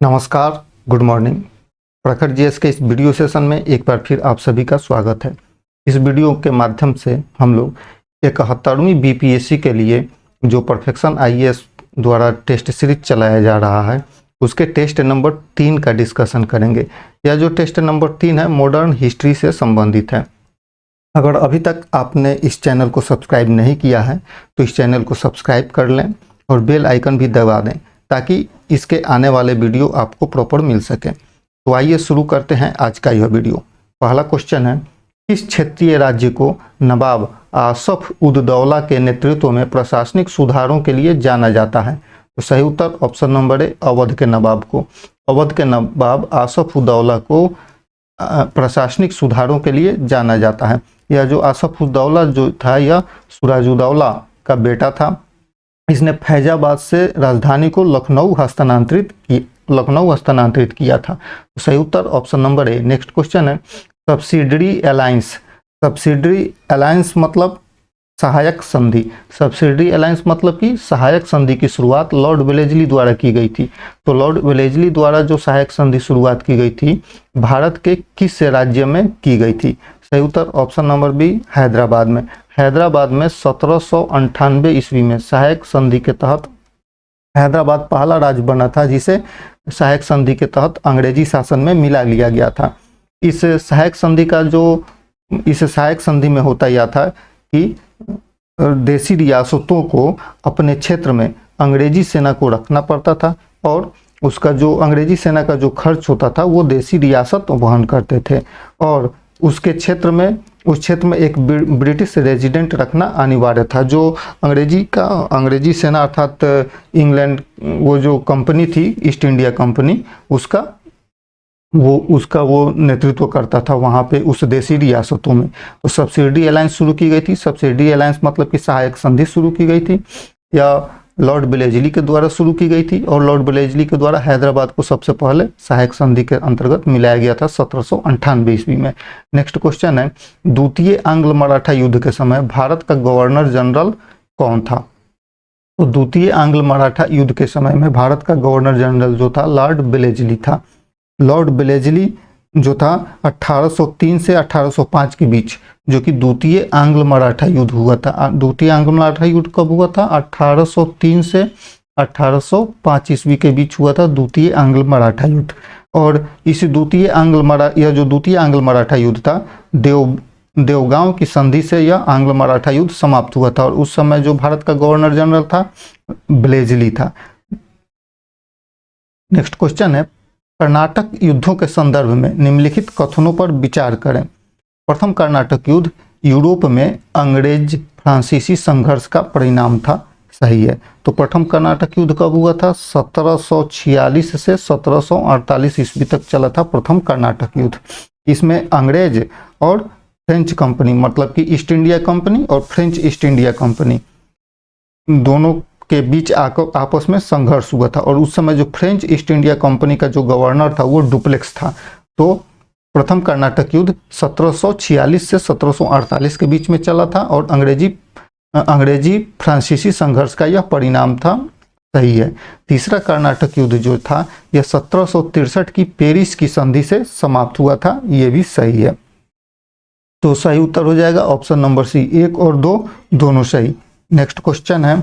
नमस्कार, good morning. प्रखर GS के इस वीडियो सेशन में एक बार फिर आप सभी का स्वागत है। इस वीडियो के माध्यम से हम लोग 71वीं बीपीएससी के लिए जो परफेक्शन आईएएस द्वारा टेस्ट सीरीज चलाया जा रहा है उसके टेस्ट नंबर 3 का डिस्कशन करेंगे। यह जो टेस्ट नंबर 3 है मॉडर्न हिस्ट्री से संबंधित है। अगर अभी तक आपने इस चैनल को सब्सक्राइब नहीं किया है तो इस चैनल को सब्सक्राइब कर लें और बेल आइकन भी दबा दें ताकि इसके आने वाले वीडियो आपको प्रॉपर मिल सके। तो आइए शुरू करते हैं आज का यह वीडियो। पहला क्वेश्चन है, किस क्षेत्रीय राज्य को नवाब आसफ उद दौला के नेतृत्व में प्रशासनिक सुधारों के लिए जाना जाता है? तो सही उत्तर ऑप्शन नंबर ए, अवध के नवाब को। अवध के नवाब आसफ उद दौला को प्रशासनिक सुधारों के लिए जाना जाता है। यह जो आसफ उद दौला जो था यह सूरज-उद-दौला का बेटा था। इसने फैजाबाद से राजधानी को लखनऊ हस्तांतरित किया था। तो सही उत्तर option number A. Next question है, सब्सिडरी अलायंस। सब्सिडरी अलायंस मतलब सहायक संधि। सब्सिडरी अलायंस मतलब कि सहायक संधि की शुरुआत लॉर्ड वेलेस्ली द्वारा की गई थी। तो लॉर्ड वेलेस्ली द्वारा जो सहायक संधि शुरुआत की गई थी भारत के किस राज्य में की गई थी? सही उत्तर ऑप्शन नंबर बी, हैदराबाद में। हैदराबाद में 1798 ईस्वी में सहायक संधि के तहत हैदराबाद पहला राज्य बना था जिसे सहायक संधि के तहत अंग्रेजी शासन में मिला लिया गया था। इस सहायक संधि में होता यह था कि देसी रियासतों को अपने क्षेत्र में अंग्रेजी सेना को रखना पड़ता था और उसका जो अंग्रेजी सेना का जो खर्च होता था वो देसी रियासत वहन करते थे और उस क्षेत्र में एक ब्रिटिश रेजिडेंट रखना अनिवार्य था। जो अंग्रेजी सेना अर्थात इंग्लैंड वो जो कंपनी थी ईस्ट इंडिया कंपनी उसका वो नेतृत्व करता था वहाँ पे उस देसी रियासतों में। तो सब्सिडी अलायंस शुरू की गई थी। सब्सिडी अलायंस मतलब कि सहायक संधि शुरू की गई थी या लॉर्ड वेलेस्ली के द्वारा शुरू की गई थी और लॉर्ड वेलेस्ली के द्वारा हैदराबाद को सबसे पहले सहायक संधि के अंतर्गत मिलाया गया था 1798 ईस्वी में। नेक्स्ट क्वेश्चन है, द्वितीय आंग्ल मराठा युद्ध के समय भारत का गवर्नर जनरल कौन था? तो द्वितीय आंग्ल मराठा युद्ध के समय में भारत का गवर्नर जनरल जो था लॉर्ड वेलेस्ली था। लॉर्ड वेलेस्ली जो था 1803 से 1805 के बीच जो कि द्वितीय आंग्ल मराठा युद्ध हुआ था। द्वितीय आंग्ल मराठा युद्ध कब हुआ था? 1803 से 1805 ईस्वी के बीच हुआ था द्वितीय आंग्ल मराठा युद्ध। और इस द्वितीय आंग्ल मराठा युद्ध था देवगांव की संधि से यह आंग्ल मराठा युद्ध समाप्त हुआ था और उस समय जो भारत का गवर्नर जनरल था वेलेस्ली था। नेक्स्ट क्वेश्चन है, कर्नाटक युद्धों के संदर्भ में निम्नलिखित कथनों पर विचार करें। प्रथम कर्नाटक युद्ध यूरोप में अंग्रेज फ्रांसीसी संघर्ष का परिणाम था। सही है। तो प्रथम कर्नाटक युद्ध कब हुआ था? 1746 से 1748 ईस्वी तक चला था प्रथम कर्नाटक युद्ध। इसमें अंग्रेज और फ्रेंच कंपनी मतलब कि ईस्ट इंडिया कंपनी और फ्रेंच ईस्ट इंडिया कंपनी दोनों के बीच आपस में संघर्ष हुआ था और उस समय जो फ्रेंच ईस्ट इंडिया कंपनी का जो गवर्नर था वो डुप्लेक्स था। तो प्रथम कर्नाटक युद्ध 1746 से 1748 के बीच में चला था और अंग्रेजी फ्रांसीसी संघर्ष का यह परिणाम था। सही है। तीसरा कर्नाटक युद्ध जो था यह 1763 की पेरिस की संधि से समाप्त हुआ था। ये भी सही है। तो सही उत्तर हो जाएगा ऑप्शन नंबर सी। 1 और 2 दोनों सही। नेक्स्ट क्वेश्चन है,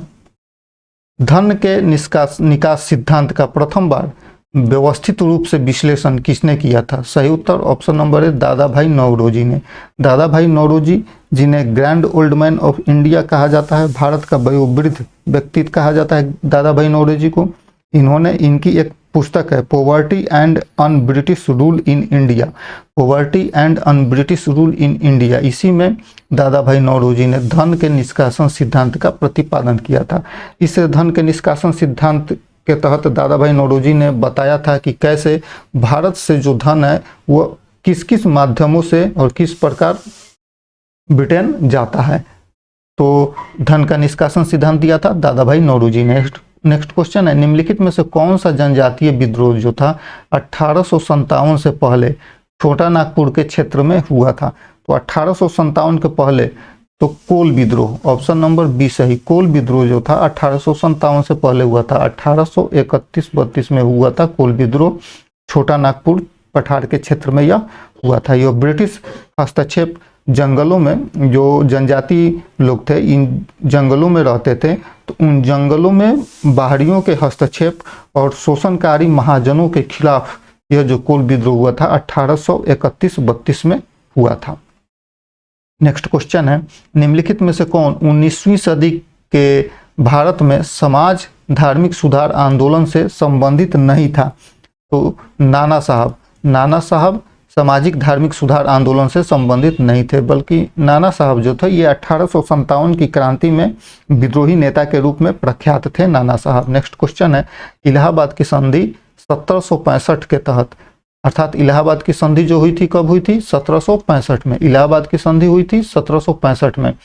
धन के निकास सिद्धांत का प्रथम बार व्यवस्थित रूप से विश्लेषण किसने किया था? सही उत्तर ऑप्शन नंबर ए, दादा भाई नौरोजी ने। दादा भाई नौरोजी जिन्हें grand old man of India कहा जाता है, भारत का वयोवृद्ध व्यक्ति कहा जाता है दादा भाई नौरोजी को। इनकी एक पुस्तक है poverty and un British rule in India. Poverty and un British rule in India, इसी में दादा भाई नौरोजी ने धन के निष्कासन सिद्धांत का प्रतिपादन किया था। इस धन के निष्कासन सिद्धांत के तहत दादा भाई नौरोजी ने बताया था कि कैसे भारत से जो धन है वो किस किस माध्यमों से और किस प्रकार ब्रिटेन जाता है। तो धन का निष्कासन सिद्धांत दिया था दादा भाई नौरोजी ने। नेक्स्ट क्वेश्चन है, निम्नलिखित में से कौन सा जनजातीय विद्रोह जो था 1857 से पहले छोटा नागपुर के क्षेत्र में हुआ था? तो 1857 के पहले तो कोल विद्रोह, ऑप्शन नंबर बी सही। कोल विद्रोह जो था 1857 से पहले हुआ था, 1831-32 में हुआ था कोल विद्रोह। छोटा नागपुर पठार के क्षेत्र में यह हुआ था। यह ब्रिटिश हस्तक्षेप, जंगलों में जो जनजाति लोग थे इन जंगलों में रहते थे, तो उन जंगलों में बाहरियों के हस्तक्षेप और शोषणकारी महाजनों के खिलाफ यह जो कोल विद्रोह हुआ था 1831-32 में हुआ था। नेक्स्ट क्वेश्चन है, निम्नलिखित में से कौन 19वीं सदी के भारत में समाज धार्मिक सुधार आंदोलन से संबंधित नहीं था? तो नाना साहब सामाजिक धार्मिक सुधार आंदोलन से संबंधित नहीं थे, बल्कि नाना साहब जो थे ये 1857 की क्रांति में विद्रोही नेता के रूप में प्रख्यात थे नाना साहब। नेक्स्ट क्वेश्चन है, इलाहाबाद की संधि 1765 के तहत, अर्थात इलाहाबाद की संधि जो हुई थी कब हुई थी? 1765 में। इलाहाबाद की संधि हुई थी 1765 में।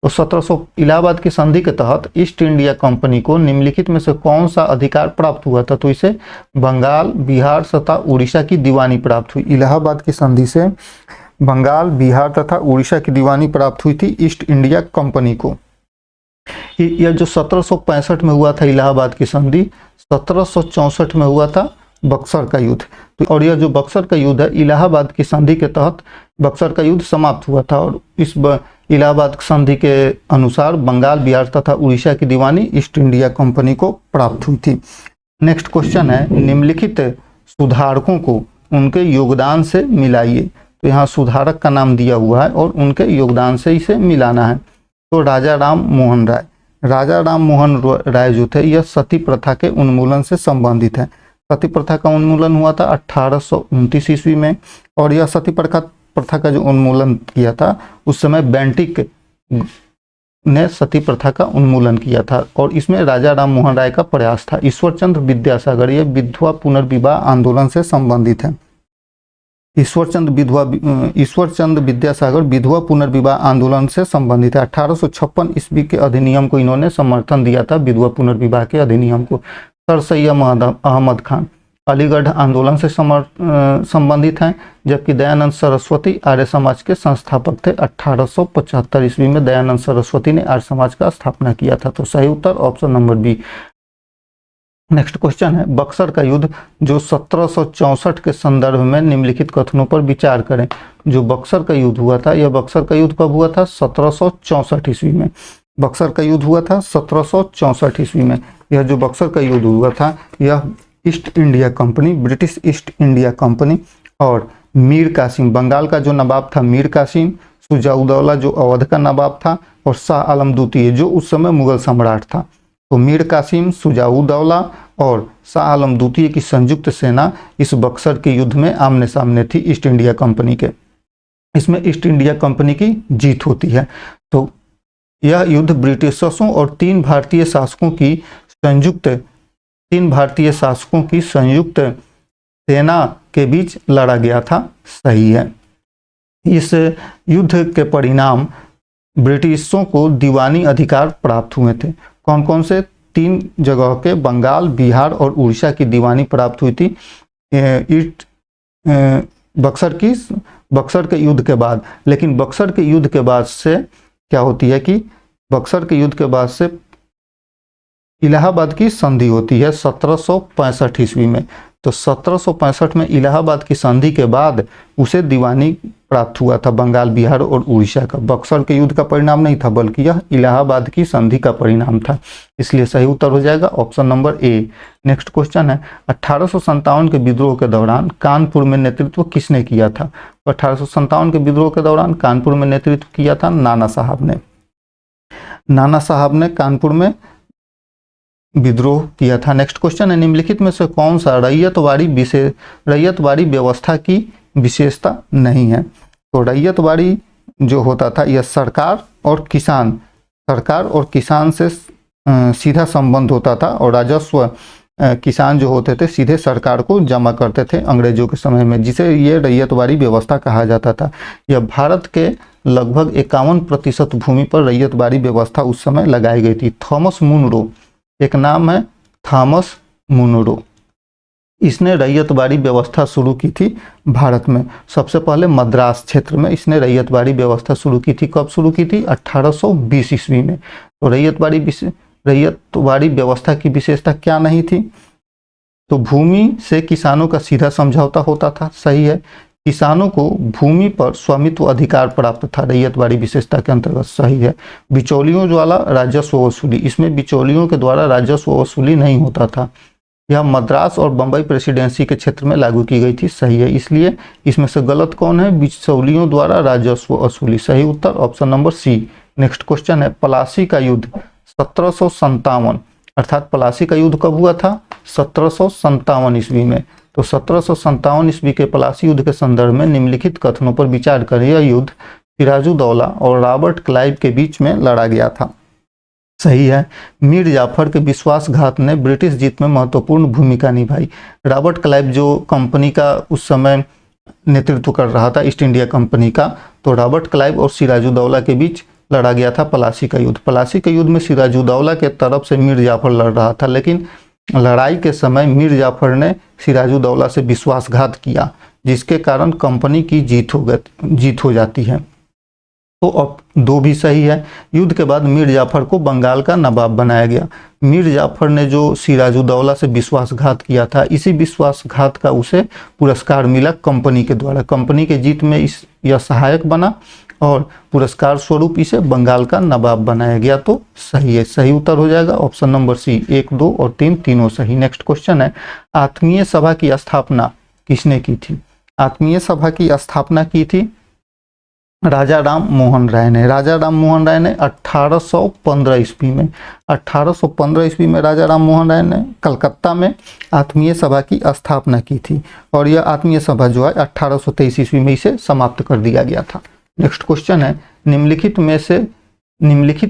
तो इलाहाबाद की संधि के तहत ईस्ट इंडिया कंपनी को निम्नलिखित में से कौन सा अधिकार प्राप्त हुआ था? तो इसे बंगाल, बिहार तथा उड़ीसा की दीवानी प्राप्त हुई। इलाहाबाद की संधि से बंगाल, बिहार तथा उड़ीसा की दीवानी प्राप्त हुई थी ईस्ट इंडिया कंपनी को। यह जो 1765 में हुआ था इलाहाबाद की संधि, 1764 में हुआ था बक्सर का युद्ध। तो और यह जो बक्सर का युद्ध है, इलाहाबाद की संधि के तहत बक्सर का युद्ध समाप्त हुआ था और इस इलाहाबाद संधि के अनुसार बंगाल, बिहार तथा उड़ीसा की दीवानी ईस्ट इंडिया कंपनी को प्राप्त हुई थी। नेक्स्ट क्वेश्चन है, निम्नलिखित सुधारकों को उनके योगदान से मिलाइए। तो यहाँ सुधारक का नाम दिया हुआ है और उनके योगदान से इसे मिलाना है। तो राजा राम मोहन राय जो थे यह सती प्रथा के उन्मूलन से संबंधित है। सती प्रथा का उन्मूलन हुआ था 1829 ईस्वी में और यह सती प्रथा का जो उन्मूलन किया था उस समय बेंटिक ने सती प्रथा का उन्मूलन किया था और इसमें राजा राम मोहन राय का प्रयास था। ईश्वरचंद्र विद्यासागर ये विधवा पुनर्विवाह आंदोलन से संबंधित है। ईश्वरचंद्र विद्यासागर विधवा पुनर्विवाह आंदोलन से संबंधित है। 1856 ईस्वी के अधिनियम को इन्होंने समर्थन दिया था, विधवा पुनर्विवाह के अधिनियम को। सर सैयद अहमद खान अलीगढ़ आंदोलन से संबंधित हैं, जबकि दयानंद सरस्वती आर्य समाज के संस्थापक थे। 1875 ईस्वी में दयानंद सरस्वती ने आर्य समाज का स्थापना किया था। तो सही उत्तर option number B. Next question है, बक्सर का युद्ध जो 1764 के संदर्भ में निम्नलिखित कथनों पर विचार करें। जो बक्सर का युद्ध हुआ था, यह बक्सर का युद्ध कब हुआ था? 1764 ईस्वी में। बक्सर का युद्ध हुआ था 1764 ईस्वी में। यह जो बक्सर का युद्ध हुआ था यह east India company, British east India company और मीर कासिम, बंगाल का जो नवाब था मीर कासिम, शुजाउद्दौला जो अवध का नवाब था और शाह आलम द्वितीय जो उस समय मुगल सम्राट था। तो मीर कासिम, शुजाउद्दौला और शाह आलम द्वितीय की संयुक्त सेना इस बक्सर के युद्ध में आमने सामने थी ईस्ट इंडिया कंपनी के। इसमें ईस्ट इंडिया कंपनी की जीत होती है। तो यह युद्ध ब्रिटिशर्सों और तीन भारतीय शासकों की संयुक्त सेना के बीच लड़ा गया था। सही है। इस युद्ध के परिणाम ब्रिटिशों को दीवानी अधिकार प्राप्त हुए थे। कौन कौन से? 3 जगह के, बंगाल, बिहार और उड़ीसा की दीवानी प्राप्त हुई थी बक्सर के युद्ध के बाद। लेकिन बक्सर के युद्ध के बाद से क्या होती है कि बक्सर के युद्ध के बाद से इलाहाबाद की संधि होती है 1765 ईस्वी में। तो 1765 में इलाहाबाद की संधि के बाद उसे दीवानी प्राप्त हुआ था बंगाल, बिहार और उड़ीसा का। बक्सर के युद्ध का परिणाम नहीं था, बल्कि यह इलाहाबाद की संधि का परिणाम था। इसलिए सही उत्तर हो जाएगा option number A. Next question है, 1857 के विद्रोह के दौरान कानपुर में नेतृत्व किसने किया था? तो 1857 के विद्रोह के दौरान कानपुर में नेतृत्व किया था नाना साहब ने। नाना साहब ने कानपुर में विद्रोह किया था। नेक्स्ट क्वेश्चन है, निम्नलिखित में से कौन सा रैयतवाड़ी व्यवस्था की विशेषता नहीं है? तो रैयतवाड़ी जो होता था यह सरकार और किसान से सीधा संबंध होता था और राजस्व किसान जो होते थे सीधे सरकार को जमा करते थे अंग्रेजों के समय में, जिसे ये रैयतवाड़ी व्यवस्था कहा जाता था। यह भारत के लगभग 51% भूमि पर रैयतवाड़ी व्यवस्था उस समय लगाई गई थी। थॉमस मुनरो, एक नाम है थॉमस मुनरो। इसने रैयतवाड़ी व्यवस्था शुरू की थी भारत में। सबसे पहले मद्रास क्षेत्र में इसने रैयतवाड़ी व्यवस्था शुरू की थी। कब शुरू की थी? 1820 ईस्वी में। तो रैयतवाड़ी व्यवस्था की विशेषता क्या नहीं थी? तो भूमि से किसानों का सीधा समझौता होता था, सही है। किसानों को भूमि पर स्वामित्व अधिकार प्राप्त था रैयतवाड़ी विशेषता के अंतर्गत, सही है। बिचौलियों द्वारा राजस्व वसूली, इसमें बिचौलियों के द्वारा राजस्व वसूली नहीं होता था। यह मद्रास और बंबई प्रेसिडेंसी के क्षेत्र में लागू की गई थी, सही है। इसलिए इसमें से गलत कौन है? बिचौलियों द्वारा राजस्व वसूली। सही उत्तर option number C. Next question है, प्लासी का युद्ध 1757, अर्थात प्लासी का युद्ध कब हुआ था? 1757 ईस्वी में। तो 1757 ईस्वी के प्लासी युद्ध के संदर्भ में निम्नलिखित कथनों पर विचार करें। यह युद्ध सिराजुद्दौला और रॉबर्ट क्लाइव के बीच में लड़ा गया था, सही है। मीर जाफर के विश्वासघात ने ब्रिटिश जीत में महत्वपूर्ण भूमिका निभाई। रॉबर्ट क्लाइव जो कंपनी का उस समय नेतृत्व कर रहा था, ईस्ट इंडिया कंपनी का, तो रॉबर्ट क्लाइव और सिराजुद्दौला के बीच लड़ा गया था प्लासी का युद्ध। प्लासी के युद्ध में सिराजुद्दौला के तरफ से मीर जाफर लड़ रहा था, लेकिन लड़ाई के समय मीर जाफर ने सिराजुद्दौला से विश्वासघात किया, जिसके कारण कंपनी की जीत हो जाती है। तो अब दो भी सही है। युद्ध के बाद मीर जाफर को बंगाल का नवाब बनाया गया। मीर जाफर ने जो सिराजुद्दौला से विश्वासघात किया था, इसी विश्वासघात का उसे पुरस्कार मिला कंपनी के द्वारा। कंपनी के जीत में यह सहायक बना और पुरस्कार स्वरूप इसे बंगाल का नवाब बनाया गया। तो सही है, सही उत्तर हो जाएगा ऑप्शन नंबर सी। 1, 2 और 3 तीनों सही। नेक्स्ट क्वेश्चन है, आत्मीय सभा की स्थापना किसने की थी? आत्मीय सभा की स्थापना की थी राजा राम मोहन राय ने। राजा राम मोहन राय ने 1815 ईस्वी में। 1815 ईस्वी में राजा राम मोहन राय ने कलकत्ता में आत्मीय सभा की स्थापना की थी, और यह आत्मीय सभा जो है 1823 ईस्वी में इसे समाप्त कर दिया गया था। नेक्स्ट क्वेश्चन है, निम्नलिखित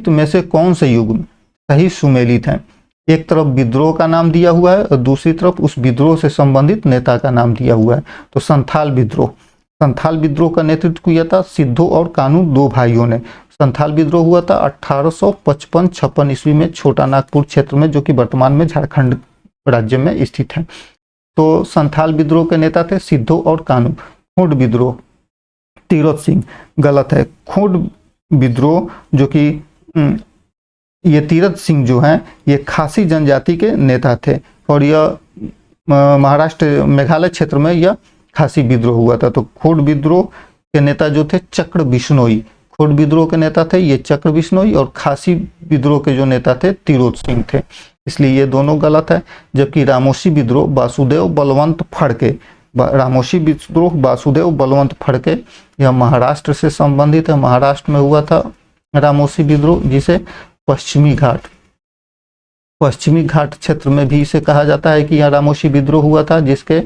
में से कौन से युग सही सुमेलित हैं? एक तरफ विद्रोह का नाम दिया हुआ है और दूसरी तरफ उस विद्रोह से संबंधित नेता का नाम दिया हुआ है। तो संथाल विद्रोह का नेतृत्व किया था सिद्धू और कानू, दो भाइयों ने। संथाल विद्रोह हुआ था 1855-56 ईस्वी में छोटा नागपुर क्षेत्र में, जो कि वर्तमान में झारखंड राज्य में स्थित है। तो संथाल विद्रोह के नेता थे सिद्धू और कानू। खूंट विद्रोह तीरथ सिंह, गलत है। खूंट विद्रोह जो कि ये तीरथ सिंह जो हैं ये खासी जनजाति के नेता थे, और यह महाराष्ट्र मेघालय क्षेत्र में यह खासी विद्रोह हुआ था। तो खोड़ विद्रोह के नेता जो थे चक्र बिश्नोई, खोड़ विद्रोह के नेता थे ये चक्र बिश्नोई, और खासी विद्रोह के जो नेता थे तिरोत सिंह थे, इसलिए ये दोनों गलत है। जबकि रामोशी विद्रोह वासुदेव बलवंत फड़के, रामोशी विद्रोह वासुदेव बलवंत फड़के, यह महाराष्ट्र से संबंधित है। महाराष्ट्र में हुआ था रामोशी विद्रोह, जिसे पश्चिमी घाट क्षेत्र में भी इसे कहा जाता है कि यह रामोशी विद्रोह हुआ था, जिसके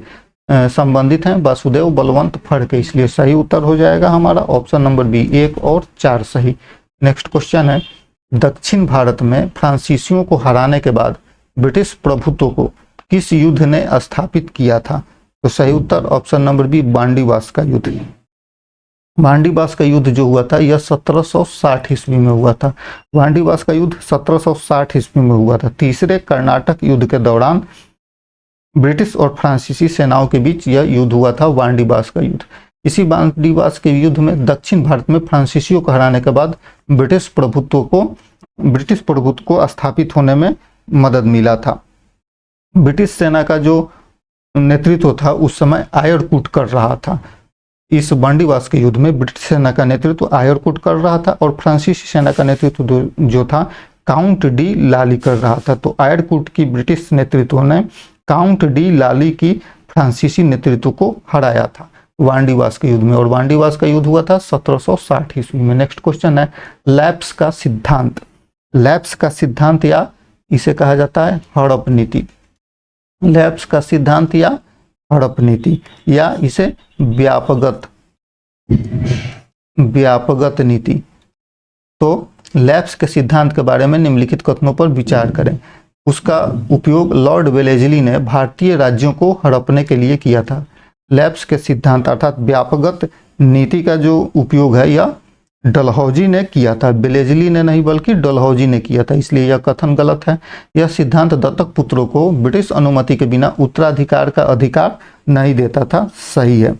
संबंधित हैं वासुदेव बलवंत फड़के। इसलिए सही उत्तर हो जाएगा हमारा ऑप्शन नंबर बी। 1 और 4 सही। नेक्स्ट क्वेश्चन है, दक्षिण भारत में फ्रांसीसियों को हराने के बाद ब्रिटिश प्रभुत्व को किस युद्ध ने स्थापित किया था? तो सही उत्तर ऑप्शन नंबर बी, बांडीवास का युद्ध। बांडीवास का युद्ध जो हुआ था यह 1760 ईस्वी में हुआ था। बांडीवास का युद्ध 1760 ईस्वी में हुआ था। तीसरे कर्नाटक युद्ध के दौरान ब्रिटिश और फ्रांसीसी सेनाओं के बीच यह युद्ध हुआ था, बांडीवास का युद्ध। इसी बांडीवास के युद्ध में दक्षिण भारत में फ्रांसीसियों को हराने के बाद ब्रिटिश प्रभुत्व को स्थापित होने में मदद मिला था। ब्रिटिश सेना का जो नेतृत्व था उस समय आयरकूट कर रहा था। इस बांडीवास के युद्ध में ब्रिटिश सेना का नेतृत्व आयरकूट कर रहा था, और फ्रांसीसी सेना का नेतृत्व जो था काउंट डी लाली कर रहा था। तो आयरकूट की ब्रिटिश नेतृत्व ने काउंट डी लाली की फ्रांसीसी नेतृत्व को हराया था वांडीवास के युद्ध में, और वांडीवास का युद्ध हुआ था 1760 ईस्वी में। नेक्स्ट क्वेश्चन है, लैप्स का सिद्धांत या इसे कहा जाता है हड़प नीति। लैप्स का सिद्धांत या हड़प नीति, या इसे व्यापगत नीति। तो लैप्स के सिद्धांत के बारे में निम्नलिखित कथनों पर विचार करें। उसका उपयोग लॉर्ड वेलेजली ने भारतीय राज्यों को हड़पने के लिए किया था। लैप्स के सिद्धांत अर्थात व्यापगत नीति का जो उपयोग है यह डलहौजी ने किया था, बेलेजली ने नहीं बल्कि डलहौजी ने किया था, इसलिए यह कथन गलत है। यह सिद्धांत दत्तक पुत्रों को ब्रिटिश अनुमति के बिना उत्तराधिकार का अधिकार नहीं देता था, सही है।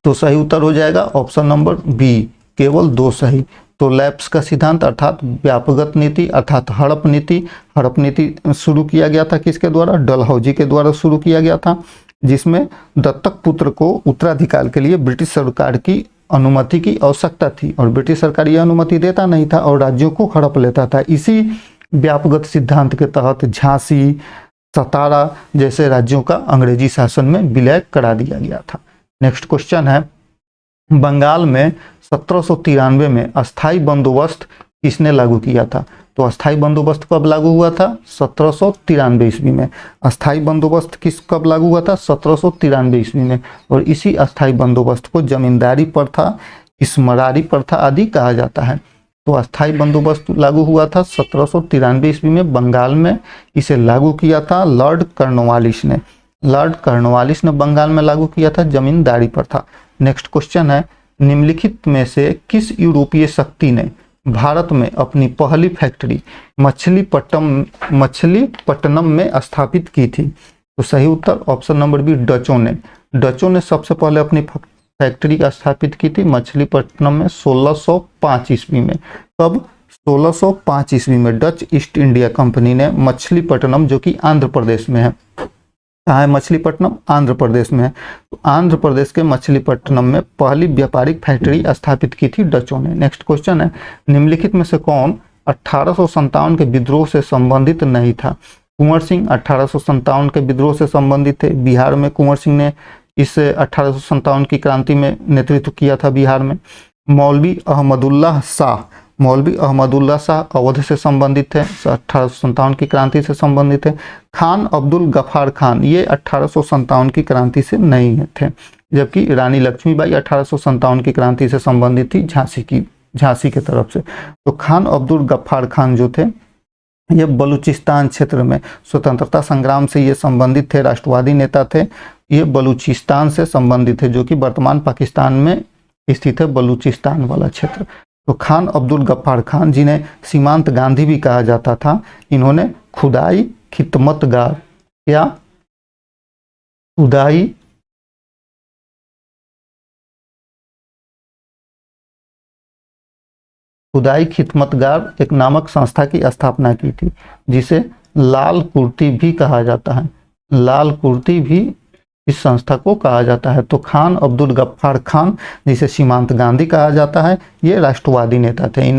तो सही उत्तर हो जाएगा ऑप्शन नंबर बी, केवल 2 सही। तो लैप्स का सिद्धांत अर्थात व्यापकगत नीति अर्थात हड़प नीति शुरू किया गया था किसके द्वारा? डलहौजी के द्वारा शुरू किया गया था, जिसमें दत्तक पुत्र को उत्तराधिकार के लिए ब्रिटिश सरकार की अनुमति की आवश्यकता थी और ब्रिटिश सरकार यह अनुमति देता नहीं था और राज्यों को हड़प लेता था। इसी व्यापकगत सिद्धांत के तहत झांसी, सतारा जैसे राज्यों का अंग्रेजी शासन में विलय करा दिया गया था। नेक्स्ट क्वेश्चन है, बंगाल में 1793 में अस्थाई बंदोबस्त किसने लागू किया था? तो अस्थाई बंदोबस्त कब लागू हुआ था? 1793 ईस्वी में। अस्थाई बंदोबस्त कब लागू हुआ था? 1793 ईस्वी में। और इसी अस्थाई बंदोबस्त को जमींदारी प्रथा, इसमरारी प्रथा आदि कहा जाता है। तो अस्थाई बंदोबस्त लागू हुआ था 1793 ईस्वी में बंगाल में। इसे लागू किया था लॉर्ड कॉर्नवालिस ने। लॉर्ड कॉर्नवालिस ने बंगाल में लागू किया था जमींदारी प्रथा। नेक्स्ट क्वेश्चन है, निम्नलिखित में से किस यूरोपीय शक्ति ने भारत में अपनी पहली फैक्ट्री मछलीपट्टनम में स्थापित की थी? तो सही उत्तर ऑप्शन नंबर बी, डचों ने। डचों ने सबसे पहले अपनी फैक्ट्री स्थापित की थी मछलीपट्टनम में 1605 ईस्वी में। कब? 1605 ईस्वी में डच ईस्ट इंडिया कंपनी ने मछलीपट्टनम, जो कि आंध्र प्रदेश में है, कहाँ है मछलीपट्टनम? आंध्र प्रदेश में है। तो आंध्र प्रदेश के मछलीपट्टनम में पहली व्यापारिक फैक्ट्री स्थापित की थी डचों ने। नेक्स्ट क्वेश्चन है, निम्नलिखित में से कौन 1857 के विद्रोह से संबंधित नहीं था? कुंवर सिंह 1857 के विद्रोह से संबंधित थे। बिहार में कुंवर सिंह ने इस 1857 की क्रांति में नेतृत्व किया था बिहार में। मौलवी अहमदुल्लाह शाह अवध से संबंधित थे, 1857 की क्रांति से संबंधित है। खान अब्दुल गफ्फार खान ये 1857 की क्रांति से नहीं थे, जबकि रानी लक्ष्मीबाई 1857 की क्रांति से संबंधित थी, झांसी की तरफ से। तो खान अब्दुल गफ्फार खान जो थे ये बलूचिस्तान क्षेत्र में स्वतंत्रता संग्राम से ये संबंधित थे, राष्ट्रवादी नेता थे। ये बलूचिस्तान से संबंधित है, जो कि वर्तमान पाकिस्तान में स्थित है, बलूचिस्तान वाला क्षेत्र। तो खान अब्दुल गफ्फार खान, जिन्हें सीमांत गांधी भी कहा जाता था, इन्होंने खुदाई खिदमतगार खुदाई खिदमतगार एक नामक संस्था की स्थापना की थी, जिसे लाल कुर्ती भी कहा जाता है। लाल कुर्ती भी इस संस्था को कहा जाता है। तो खान अब्दुल गफ्फार खान, जिसे सीमांत गांधी कहा जाता है, ये राष्ट्रवादी नेता थे।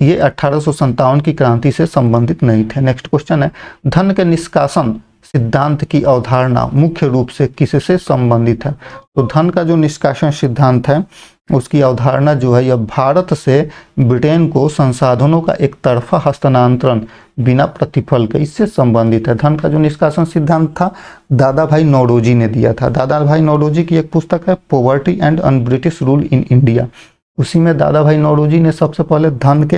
ये 1857 की क्रांति से संबंधित नहीं थे। नेक्स्ट क्वेश्चन है, धन के निष्कासन सिद्धांत की अवधारणा मुख्य रूप से किससे संबंधित है? तो धन का जो निष्कासन सिद्धांत है उसकी अवधारणा जो है, यह भारत से ब्रिटेन को संसाधनों का एक तरफा हस्तांतरण बिना प्रतिफल के, इससे संबंधित है। धन का जो निष्कासन सिद्धांत था दादा भाई नौरोजी ने दिया था। दादा भाई नौरोजी की एक पुस्तक है poverty and un British rule in India, उसी में दादा भाई नौरोजी ने सबसे पहले धन का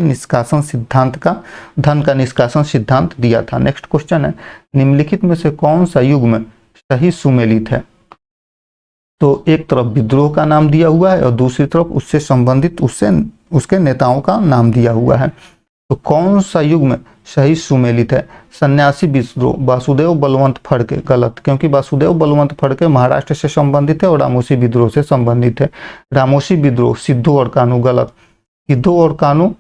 निष्कासन सिद्धांत दिया था। नेक्स्ट क्वेश्चन है, निम्नलिखित में से कौन सा युग्म सही सुमेलित है? तो एक तरफ विद्रोह का नाम दिया हुआ है और दूसरी तरफ उससे संबंधित उसके नेताओं का नाम दिया हुआ है। तो कौन सा युग्म सही सुमेलित है? सन्यासी विद्रोह, वासुदेव बलवंत फड़के, गलत, क्योंकि वासुदेव बलवंत फड़के महाराष्ट्र से संबंधित है और रामोशी विद्रोह से संबंधित है। रामोशी विद्रोह सिद्धू और कानू, गलत। सिद्धू और कानू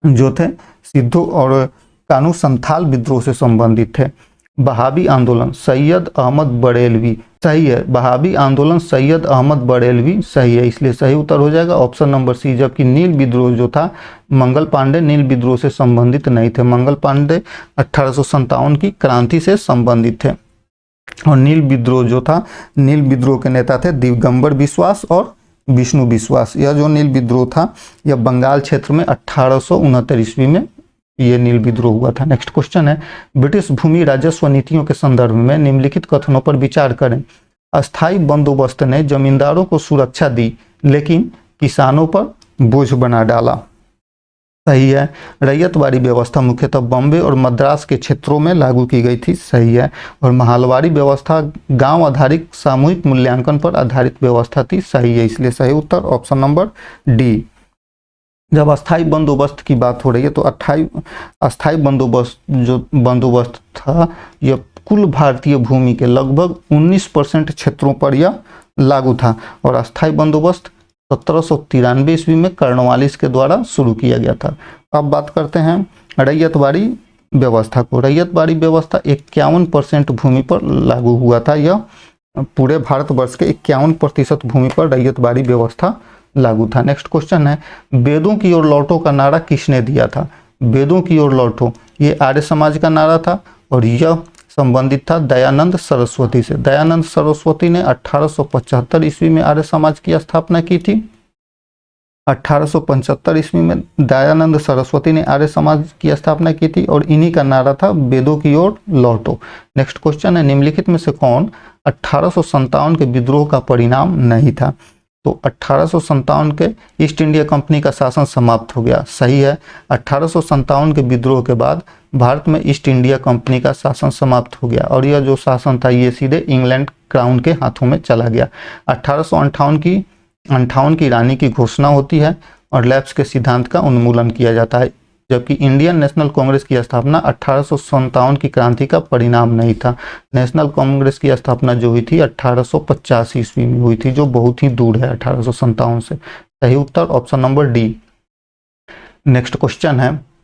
जो थे, सिद्धू और कानू संथाल विद्रोह से संबंधित थे। बहावी आंदोलन सैयद अहमद बरेलवी, सही है। बहावी आंदोलन सैयद अहमद बरेलवी सही है, इसलिए सही उत्तर हो जाएगा ऑप्शन नंबर सी। जबकि नील विद्रोह जो था, मंगल पांडे नील विद्रोह से संबंधित नहीं थे। मंगल पांडे 1857 की क्रांति से संबंधित थे। और नील विद्रोह जो था, नील विद्रोह के नेता थे दिगंबर बिश्वास और विष्णु विश्वास। यह जो नील विद्रोह था यह बंगाल क्षेत्र में 1869 ईस्वी में ये नील विद्रोह हुआ था। नेक्स्ट क्वेश्चन है, ब्रिटिश भूमि राजस्व नीतियों के संदर्भ में निम्नलिखित कथनों पर विचार करें। अस्थाई बंदोबस्त ने जमींदारों को सुरक्षा दी लेकिन किसानों पर बोझ बना डाला। सही है। रैयतवाड़ी व्यवस्था मुख्यतः बॉम्बे और मद्रास के क्षेत्रों में लागू की गई थी। सही है। और महलवाड़ी व्यवस्था गांव आधारित सामूहिक मूल्यांकन पर आधारित व्यवस्था थी। सही है, इसलिए सही उत्तर ऑप्शन नंबर डी। जब अस्थाई बंदोबस्त की बात हो रही है तो अस्थाई बंदोबस्त था, यह कुल भारतीय भूमि के लगभग 19% क्षेत्रों पर यह लागू था। और अस्थाई बंदोबस्त 1793 ईस्वी में कर्नवालिस के द्वारा शुरू किया गया था। अब बात करते हैं रैयतवाड़ी व्यवस्था को। रैयतवाड़ी व्यवस्था 51% भूमि पर लागू हुआ था। यह पूरे भारतवर्ष के 51% भूमि पर रैयतवाड़ी व्यवस्था लागू था। नेक्स्ट क्वेश्चन है, वेदों की ओर लौटो का नारा किसने दिया था? वेदों की ओर लौटो ये आर्य समाज का नारा था और यह संबंधित था दयानंद सरस्वती से। दयानंद सरस्वती ने 1875 ईस्वी में आर्य समाज की स्थापना की थी। 1875 ईस्वी में दयानंद सरस्वती ने आर्य समाज की स्थापना की थी और इन्हीं का नारा था वेदों की ओर लौटो। नेक्स्ट क्वेश्चन है, निम्नलिखित में से कौन 1857 के विद्रोह का परिणाम नहीं था? तो 1857 के ईस्ट इंडिया कंपनी का शासन समाप्त हो गया। सही है। 1857 के विद्रोह के बाद भारत में ईस्ट इंडिया कंपनी का शासन समाप्त हो गया और यह जो शासन था ये सीधे इंग्लैंड क्राउन के हाथों में चला गया। 1858 की रानी की घोषणा होती है और लैप्स के सिद्धांत का उन्मूलन किया जाता है, जबकि इंडियन नेशनल कांग्रेस की स्थापना 1857 की क्रांति का परिणाम नहीं था। नेशनल कांग्रेस की स्थापना जो हुई थी 1885 ईस्वी में हुई थी, जो बहुत ही दूर है 1857 से। सही उत्तर option number D. Next question है,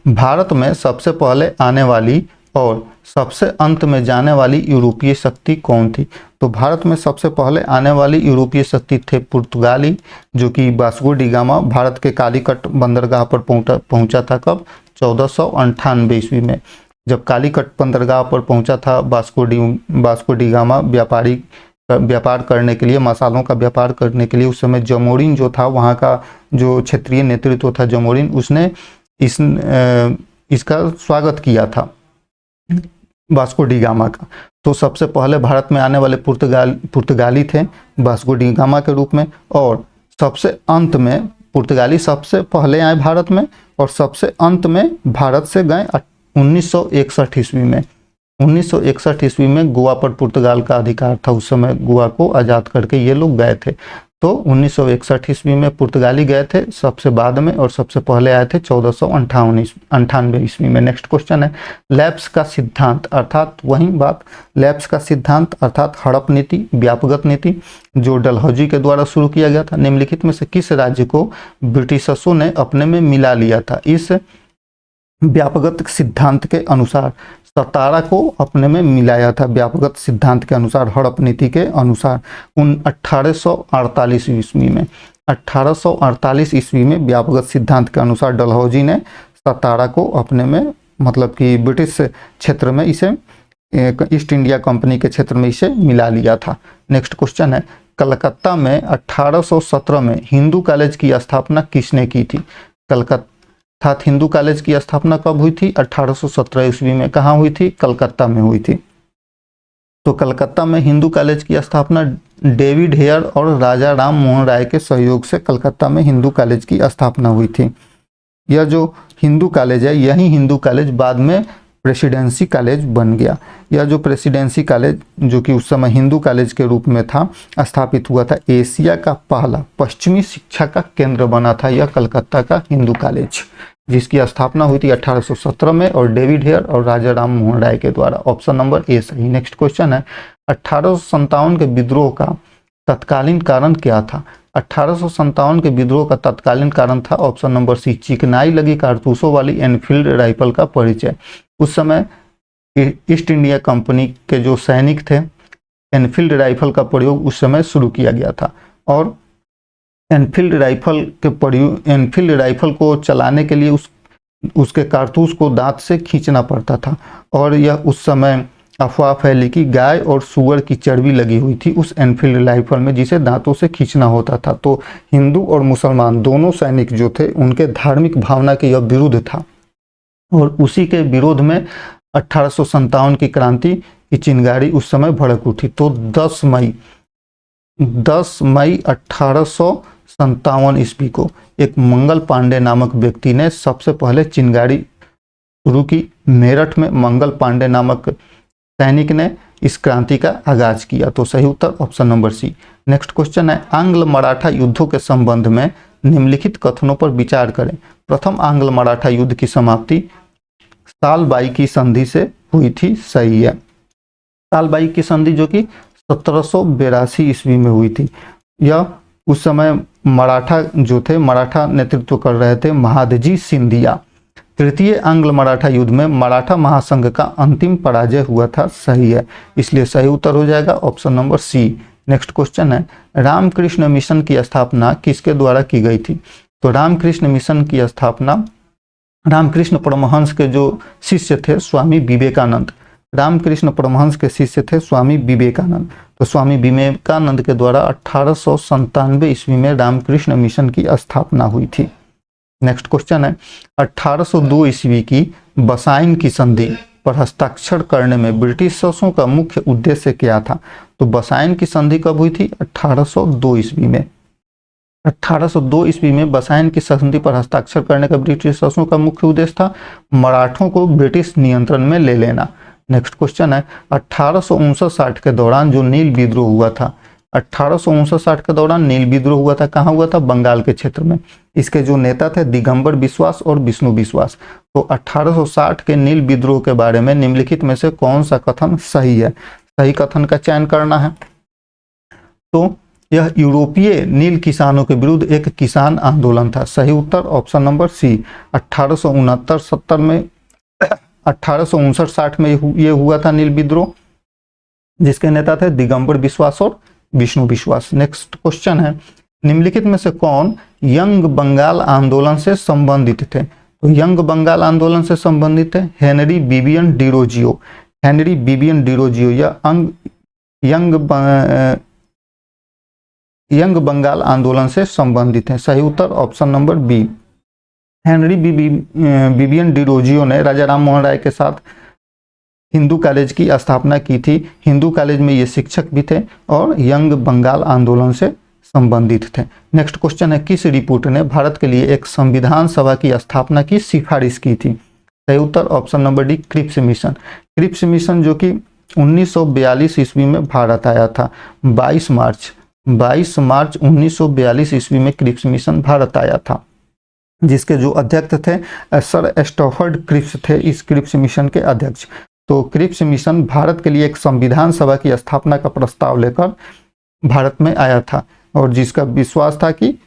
भारत में सबसे पहले आने वाली और सबसे अंत में जाने वाली यूरोपीय शक्ति कौन थी? तो भारत में सबसे पहले आने वाली यूरोपीय शक्ति थे पुर्तगाली, जो कि वास्को डी गामा भारत के कालीकट बंदरगाह पर पहुंचा था। कब? 1498 ईस्वी में। जब कालीकट बंदरगाह पर पहुंचा था वास्को डी गामा व्यापार करने के लिए, मसालों का व्यापार करने के लिए, उस समय जमोरिन जो था वहाँ का जो क्षेत्रीय नेतृत्व था जमोरिन, उसने इसका स्वागत किया था वास्को डी गामा का। तो सबसे पहले भारत में आने वाले पुर्तगाली थे वास्को डी गामा के रूप में, और सबसे अंत में पुर्तगाली सबसे पहले आए भारत में और सबसे अंत में भारत से गए 1961 ईस्वी में। 1961 ईस्वी में गोवा पर पुर्तगाल का अधिकार था, उस समय गोवा को आज़ाद करके ये लोग गए थे। तो 1961 ईस्वी में पुर्तगाली गए थे सबसे बाद में, और सबसे पहले आए थे 1498 ईस्वी में। नेक्स्ट क्वेश्चन है, लैप्स का सिद्धांत अर्थात वही बात, लैप्स का सिद्धांत अर्थात हड़प नीति, व्यापकगत नीति, जो डलहौजी के द्वारा शुरू किया गया था, निम्नलिखित में से किस राज्य को ब्रिटिशर्सों ने अपने में मिला लिया था? इस व्यापकगत सिद्धांत के अनुसार सतारा को अपने में मिलाया था। व्यापकगत सिद्धांत के अनुसार, हड़प नीति के अनुसार 1848 ईस्वी में 1848 ईस्वी में व्यापकगत सिद्धांत के अनुसार डलहौजी ने सतारा को अपने में, मतलब कि ब्रिटिश क्षेत्र में इसे, ईस्ट इंडिया कंपनी के क्षेत्र में इसे मिला लिया था। नेक्स्ट क्वेश्चन है, कलकत्ता में 1817 में हिंदू कॉलेज की स्थापना किसने की थी? कलकत्ता हिंदू कॉलेज की स्थापना कब हुई थी? 1817 ईस्वी में। कहाँ हुई थी? कलकत्ता में हुई थी। तो कलकत्ता में हिंदू कॉलेज की स्थापना डेविड हेयर और राजा राम मोहन राय के सहयोग से कलकत्ता में हिंदू कॉलेज की स्थापना हुई थी। यह जो हिंदू कॉलेज है, यही हिंदू कॉलेज बाद में प्रेसिडेंसी कॉलेज बन गया। यह जो प्रेसिडेंसी कॉलेज, जो कि उस समय हिंदू कॉलेज के रूप में था, स्थापित हुआ था। एशिया का पहला पश्चिमी शिक्षा का केंद्र बना था यह कलकत्ता का हिंदू कॉलेज, जिसकी स्थापना हुई थी 1817 में और डेविड हेयर और राजा राम मोहन राय के द्वारा। ऑप्शन नंबर ए सही। नेक्स्ट क्वेश्चन है, 1857 के विद्रोह का तत्कालीन कारण क्या था? 1857 के विद्रोह का तत्कालीन कारण था ऑप्शन नंबर सी, चिकनाई लगी कारतूसों वाली एनफील्ड राइफल का परिचय। उस समय ईस्ट इंडिया कंपनी के जो सैनिक थे, एनफील्ड राइफल का प्रयोग उस समय शुरू किया गया था, और एनफील्ड राइफल को चलाने के लिए उसके कारतूस को दांत से खींचना पड़ता था, और यह उस समय अफवाह फैली कि गाय और सूअर की चर्बी लगी हुई थी उस एनफील्ड राइफल में, जिसे दांतों से खींचना होता था। तो हिंदू और मुसलमान दोनों सैनिक जो थे, उनके धार्मिक भावना के यह विरुद्ध था, और उसी के विरोध में 1857 की क्रांति की चिंगारी उस समय भड़क उठी। तो 10 मई 1857 ईस्वी को एक मंगल पांडे नामक व्यक्ति ने सबसे पहले चिंगारी शुरू की? मेरठ में मंगल पांडे नामक सैनिक ने इस क्रांति का आगाज किया। तो सही उत्तर option number C. Next question है, आंग्ल मराठा युद्धों के संबंध में निम्नलिखित कथनों पर विचार करें। प्रथम आंग्ल मराठा युद्ध की समाप्ति सालबाई की संधि से हुई थी, सही है। सालबाई की संधि जो कि 1782 ईस्वी में हुई थी। यह उस समय मराठा जो थे, मराठा नेतृत्व कर रहे थे महादजी सिंधिया। तृतीय आंग्ल मराठा युद्ध में मराठा महासंघ का अंतिम पराजय हुआ था, सही है। इसलिए सही उत्तर हो जाएगा option number C. Next question है, रामकृष्ण मिशन की स्थापना किसके द्वारा की गई थी? तो रामकृष्ण मिशन की स्थापना रामकृष्ण परमहंस के जो शिष्य थे स्वामी विवेकानंद, रामकृष्ण परमहंस के शिष्य थे स्वामी विवेकानंद। तो स्वामी विवेकानंद के द्वारा 1897 ईस्वी में रामकृष्ण मिशन की स्थापना हुई थी। नेक्स्ट क्वेश्चन है, 1802 ईस्वी की बसाइन की संधि पर हस्ताक्षर करने में ब्रिटिशर्सों का मुख्य उद्देश्य क्या था? तो बसाइन की संधि कब हुई थी? 1802 ईस्वी में। 1802 ईस्वी में बसाइन की संधि पर हस्ताक्षर करने का ब्रिटिशर्सों का मुख्य उद्देश्य था मराठों को ब्रिटिश नियंत्रण में ले लेना। नेक्स्ट क्वेश्चन है, 1859-60 के दौरान जो नील विद्रोह हुआ था, 1859-60 के दौरान नील विद्रोह हुआ था, कहाँ हुआ था? बंगाल के क्षेत्र में। इसके जो नेता थे दिगंबर बिश्वास और विष्णु बिश्वास। तो 1860 के नील विद्रोह के बारे में निम्नलिखित में से कौन सा कथन सही है? सही कथन का चयन करना है। तो यह यूरोपीय नील किसानों के विरुद्ध एक किसान आंदोलन था, सही उत्तर ऑप्शन नंबर सी। 1869-70 में 1859-60 में ये हुआ था नील विद्रोह, जिसके नेता थे दिगंबर बिश्वास और विष्णु बिश्वास। नेक्स्ट क्वेश्चन है, निम्नलिखित में से कौन यंग बंगाल आंदोलन से संबंधित थे? तो यंग बंगाल आंदोलन से संबंधित है Henry Vivian Derozio. Henry Vivian Derozio या यंग बंगाल आंदोलन से संबंधित है, सही उत्तर option number B. Henry Vivian Derozio ने राजा राम मोहन राय के साथ हिंदू कॉलेज की स्थापना की थी। हिंदू कॉलेज में ये शिक्षक भी थे और यंग बंगाल आंदोलन से संबंधित थे। नेक्स्ट क्वेश्चन है, किस रिपोर्ट ने भारत के लिए एक संविधान सभा की स्थापना की सिफारिश की थी? सही उत्तर option number D, Cripps mission. Cripps mission जो कि 1942 ईस्वी में भारत आया था। 22 मार्च 1942 ईस्वी में क्रिप्स मिशन भारत आया था, जिसके जो अध्यक्ष थे सर स्टैफर्ड क्रिप्स थे इस क्रिप्स मिशन के अध्यक्ष। तो क्रिप्स मिशन भारत के लिए एक संविधान सभा की स्थापना का प्रस्ताव लेकर भारत में आया था और जिसका विश्वास था कि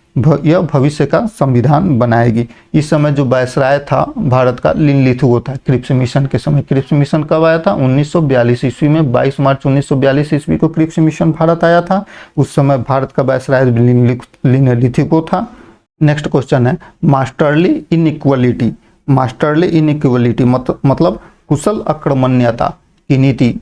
यह भविष्य का संविधान बनाएगी। इस समय जो वायसराय था भारत का लिनलिथगो था क्रिप्स मिशन के समय। क्रिप्स मिशन कब आया था? 1942 ईस्वी में। 22 मार्च 1942 ईस्वी को क्रिप्स मिशन भारत आया था। उस समय भारत का वायसराय लिनलिथगो था। नेक्स्ट क्वेश्चन है, मास्टरली इनइक्वलिटी। मास्टरली इनइक्वलिटी मतलब कुशल अक्रमण्यता की नीति,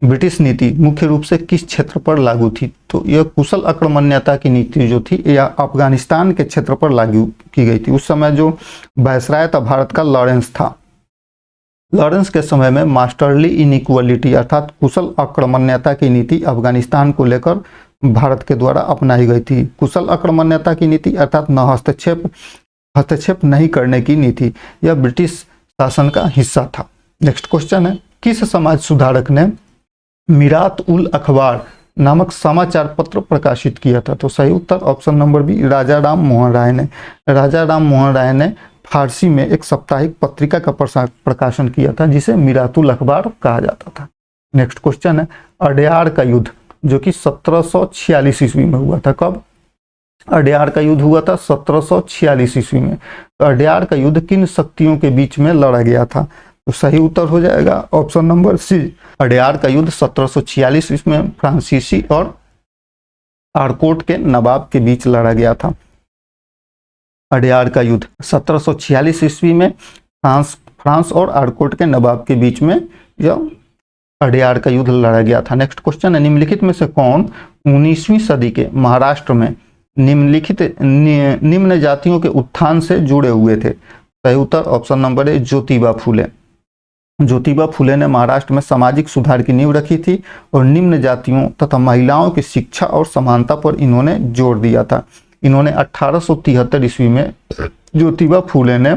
ब्रिटिश नीति मुख्य रूप से किस क्षेत्र पर लागू थी? तो यह कुशल अक्रमण्यता की नीति जो थी यह अफगानिस्तान के क्षेत्र पर लागू की गई थी। उस समय जो वायसराय था भारत का लॉरेंस था। लॉरेंस के समय में मास्टरली इनइक्वलिटी अर्थात कुशल अक्रमण्यता की नीति अफगानिस्तान को लेकर भारत के द्वारा अपनाई गई थी। कुशल अक्रमण्यता की नीति अर्थात न हस्तक्षेप नहीं करने की नीति, यह ब्रिटिश शासन का हिस्सा था। नेक्स्ट क्वेश्चन है, किस समाज सुधारक ने मिरात उल अखबार नामक समाचार पत्र प्रकाशित किया था? तो सही उत्तर ऑप्शन नंबर बी, राजा राम मोहन राय ने। राजा राम मोहन राय ने फारसी में एक साप्ताहिक पत्रिका का प्रकाशन किया था जिसे मिरातुल अखबार कहा जाता था। नेक्स्ट क्वेश्चन है, अड्यार का युद्ध जो कि 1746 ईस्वी में हुआ था। कब अड्यार का युद्ध हुआ था? 1746 ईस्वी में। तो अड्यार का युद्ध किन शक्तियों के बीच में लड़ा गया था? तो सही उत्तर हो जाएगा ऑप्शन नंबर सी। अड्यार का युद्ध 1746 ईस्वी में फ्रांसीसी और आरकोट के नवाब के बीच लड़ा गया था। अड्यार का युद्ध 1746 ईस्वी में फ्रांस और आरकोट के नवाब के बीच में यह अड्यार का युद्ध लड़ा गया था। नेक्स्ट क्वेश्चन है, निम्नलिखित में से कौन 19वीं सदी के महाराष्ट्र में निम्न जातियों के उत्थान से जुड़े हुए थे? सही उत्तर ऑप्शन नंबर ए, ज्योतिबा फुले। ज्योतिबा फुले ने महाराष्ट्र में सामाजिक सुधार की नींव रखी थी और निम्न जातियों तथा महिलाओं की शिक्षा और समानता पर इन्होंने जोर दिया था। इन्होंने 1873 ईस्वी में ज्योतिबा फूले ने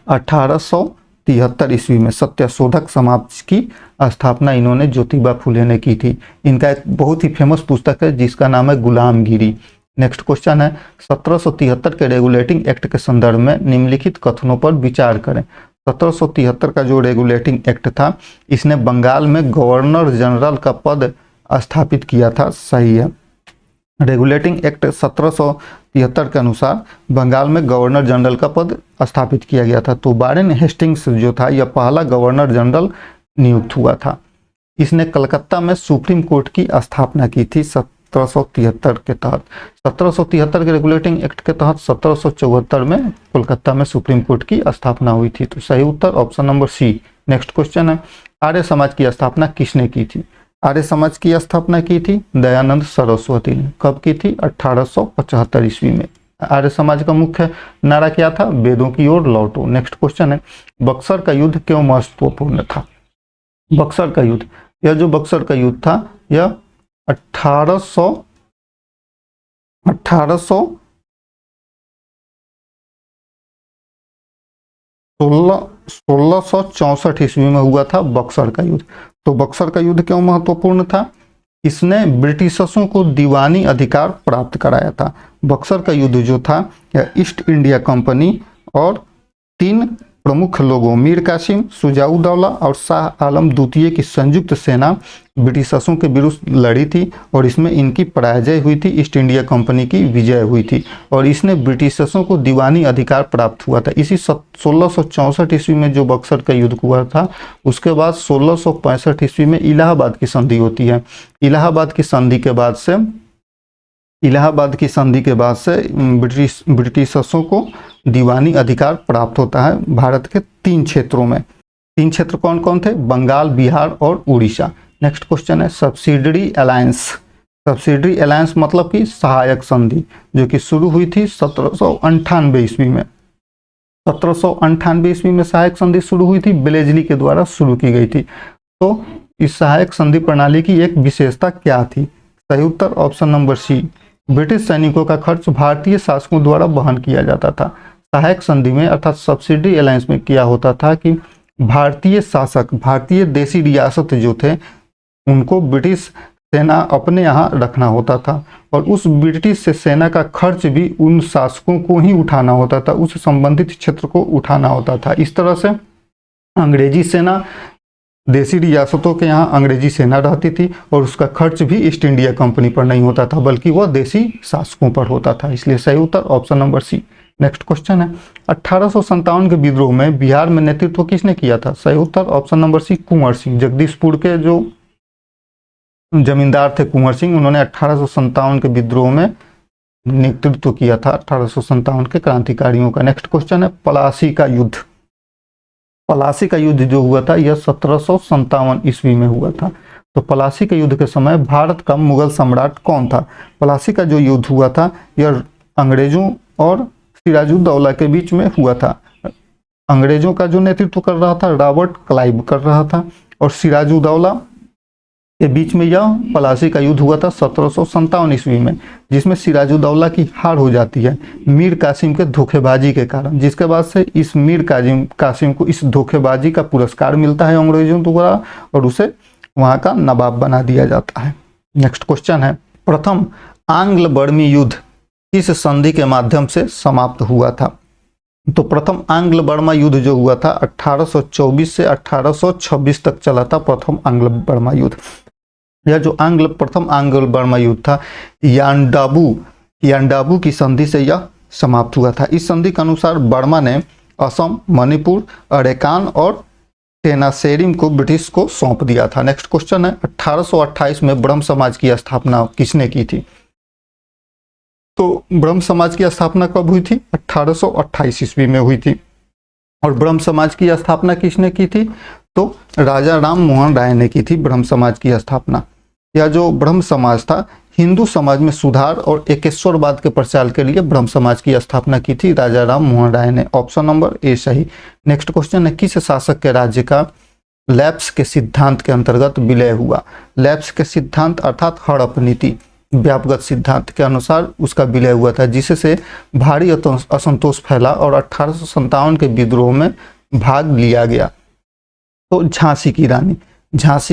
1873 ईस्वी में सत्यशोधक समाज की स्थापना इन्होंने ज्योतिबा फूले ने की थी। इनका एक बहुत ही फेमस पुस्तक है जिसका नाम है गुलामगिरी। नेक्स्ट क्वेश्चन है 1773 के रेगुलेटिंग एक्ट के संदर्भ में निम्नलिखित कथनों पर विचार करें। 1773 का जो रेगुलेटिंग एक्ट था इसने बंगाल में गवर्नर जनरल का पद स्थापित किया था, सही है। रेगुलेटिंग एक्ट 1773 के अनुसार बंगाल में गवर्नर जनरल का पद स्थापित किया गया था। तो वारेन हेस्टिंग्स जो था यह पहला गवर्नर जनरल नियुक्त हुआ था। इसने कलकत्ता में सुप्रीम कोर्ट की स्थापना की थी 1773 के तहत। 1773 के रेगुलेटिंग एक्ट के तहत 1774 में कोलकाता में सुप्रीम कोर्ट की स्थापना हुई थी। तो सही उत्तर option number C. Next question है आर्य समाज की स्थापना किसने की थी? आर्य समाज की स्थापना की थी दयानंद सरस्वती ने। कब की थी? 1875 ईस्वी में। आर्य समाज का मुख्य नारा क्या था? वेदों की ओर लौटो। नेक्स्ट क्वेश्चन है बक्सर का युद्ध क्यों महत्वपूर्ण था? बक्सर का युद्ध, यह जो बक्सर का युद्ध था यह 1664 ईस्वी में हुआ था बक्सर का युद्ध। तो बक्सर का युद्ध क्यों महत्वपूर्ण था? इसने ब्रिटिशर्सों को दीवानी अधिकार प्राप्त कराया था। बक्सर का युद्ध जो था यह ईस्ट इंडिया कंपनी और 3 प्रमुख लोगों मीर कासिम, शुजाउद्दौला और शाह आलम द्वितीय की संयुक्त सेना ब्रिटिशर्सों के विरुद्ध लड़ी थी और इसमें इनकी पराजय हुई थी, ईस्ट इंडिया कंपनी की विजय हुई थी और इसने ब्रिटिशर्सों को दीवानी अधिकार प्राप्त हुआ था। इसी 1664 ईस्वी में जो बक्सर का युद्ध हुआ था उसके बाद 1665 ईस्वी में इलाहाबाद की संधि होती है। इलाहाबाद की संधि के बाद से ब्रिटिशर्सों को दीवानी अधिकार प्राप्त होता है भारत के 3 क्षेत्रों में। 3 क्षेत्र कौन कौन थे? बंगाल, बिहार और उड़ीसा। नेक्स्ट क्वेश्चन है सब्सिडरी अलायंस। सब्सिडरी अलायंस मतलब कि सहायक संधि जो कि शुरू हुई थी 1798 ईस्वी में। 1798 ईस्वी में सहायक संधि शुरू हुई थी, बेलेजली के द्वारा शुरू की गई थी। तो इस सहायक संधि प्रणाली की एक विशेषता क्या थी? सही उत्तर ऑप्शन नंबर सी। ब्रिटिश सैनिकों का खर्च भारतीय शासकों द्वारा वहन किया जाता था। सहायक संधि में अर्थात सब्सिडरी अलायंस में क्या होता था कि भारतीय शासक, भारतीय देशी रियासत जो थे उनको ब्रिटिश सेना अपने यहाँ रखना होता था और उस ब्रिटिश सेना का खर्च भी उन शासकों को ही उठाना होता था, उस संबंधित क्षेत्र को उठाना होता था। इस तरह से अंग्रेजी सेना, देशी रियासतों के यहाँ अंग्रेजी सेना रहती थी और उसका खर्च भी ईस्ट इंडिया कंपनी पर नहीं होता था बल्कि वह देशी शासकों पर होता था। इसलिए सही उत्तर option number C. Next question है 1857 के विद्रोह में बिहार में नेतृत्व किसने किया था? सही उत्तर ऑप्शन नंबर सी कुंवर सिंह। जगदीशपुर के जो जमींदार थे कुंवर सिंह, उन्होंने 1857 के विद्रोह में नेतृत्व किया था 1857 के क्रांतिकारियों का। नेक्स्ट क्वेश्चन है पलासी का युद्ध। पलासी का युद्ध जो हुआ था यह 1757 ईस्वी में हुआ था। तो पलासी के युद्ध के समय भारत का मुगल सम्राट कौन था? पलासी का जो युद्ध हुआ था यह अंग्रेजों और सिराजुद्दौला के बीच में हुआ था। अंग्रेजों का जो नेतृत्व कर रहा था रॉबर्ट क्लाइव कर रहा था और सिराजुद्दौला के बीच में यह पलासी का युद्ध हुआ था 1757 ईस्वी में, जिसमें सिराजुद्दौला की हार हो जाती है मीर कासिम के धोखेबाजी के कारण, जिसके बाद से इस मीर कासिम को इस धोखेबाजी का पुरस्कार मिलता है अंग्रेजों द्वारा और उसे वहां का नवाब बना दिया जाता है। नेक्स्ट क्वेश्चन है प्रथम आंग्ल बर्मी युद्ध किस संधि के माध्यम से समाप्त हुआ था? तो प्रथम आंग्ल बर्मा युद्ध जो हुआ था 1824 से 1826 तक चला था प्रथम आंग्ल बर्मा युद्ध। यह जो प्रथम आंग्ल बर्मा युद्ध था यांडाबू की संधि से यह समाप्त हुआ था। इस संधि के अनुसार बर्मा ने असम, मणिपुर, अरेकान और टेनासेरिम को ब्रिटिश को सौंप दिया था। नेक्स्ट क्वेश्चन है 1828 में ब्रह्म समाज की स्थापना किसने की थी? तो ब्रह्म समाज की स्थापना कब हुई थी? 1828 ईस्वी में हुई थी। और ब्रह्म समाज की स्थापना किसने की थी? तो राजा राम मोहन राय ने की थी ब्रह्म समाज की स्थापना। यह जो ब्रह्म समाज था हिंदू समाज में सुधार और एकेश्वरवाद के प्रचार के लिए ब्रह्म समाज की स्थापना की थी राजा राम मोहन राय ने। ऑप्शन नंबर ए सही। नेक्स्ट क्वेश्चन है किस शासक के राज्य का लैप्स के सिद्धांत के अंतर्गत विलय हुआ? लैप्स के सिद्धांत अर्थात हड़प नीति। व्यापगत सिद्धांत के अनुसार उसका विलय हुआ था, जिससे भारी असंतोष फैला और 1857 के विद्रोह में भाग लिया गया। तो झांसी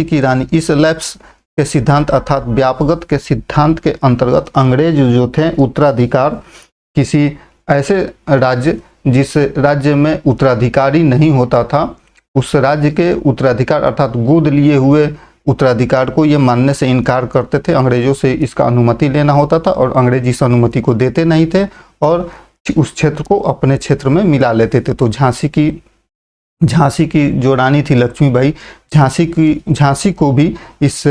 की रानी इस लैप्स के सिद्धांत अर्थात व्यापगत के सिद्धांत के अंतर्गत अंग्रेज जो थे उत्तराधिकार किसी ऐसे राज्य जिस राज्य में उत्तराधिकारी नहीं होता था, उस राज्य के उत्तराधिकार अर्थात गोद लिए हुए उत्तराधिकार को ये मानने से इनकार करते थे। अंग्रेजों से इसका अनुमति लेना होता था और अंग्रेज इस अनुमति को देते नहीं थे और उस क्षेत्र को अपने क्षेत्र में मिला लेते थे। तो झांसी की जो रानी थी लक्ष्मीबाई, झांसी को भी इस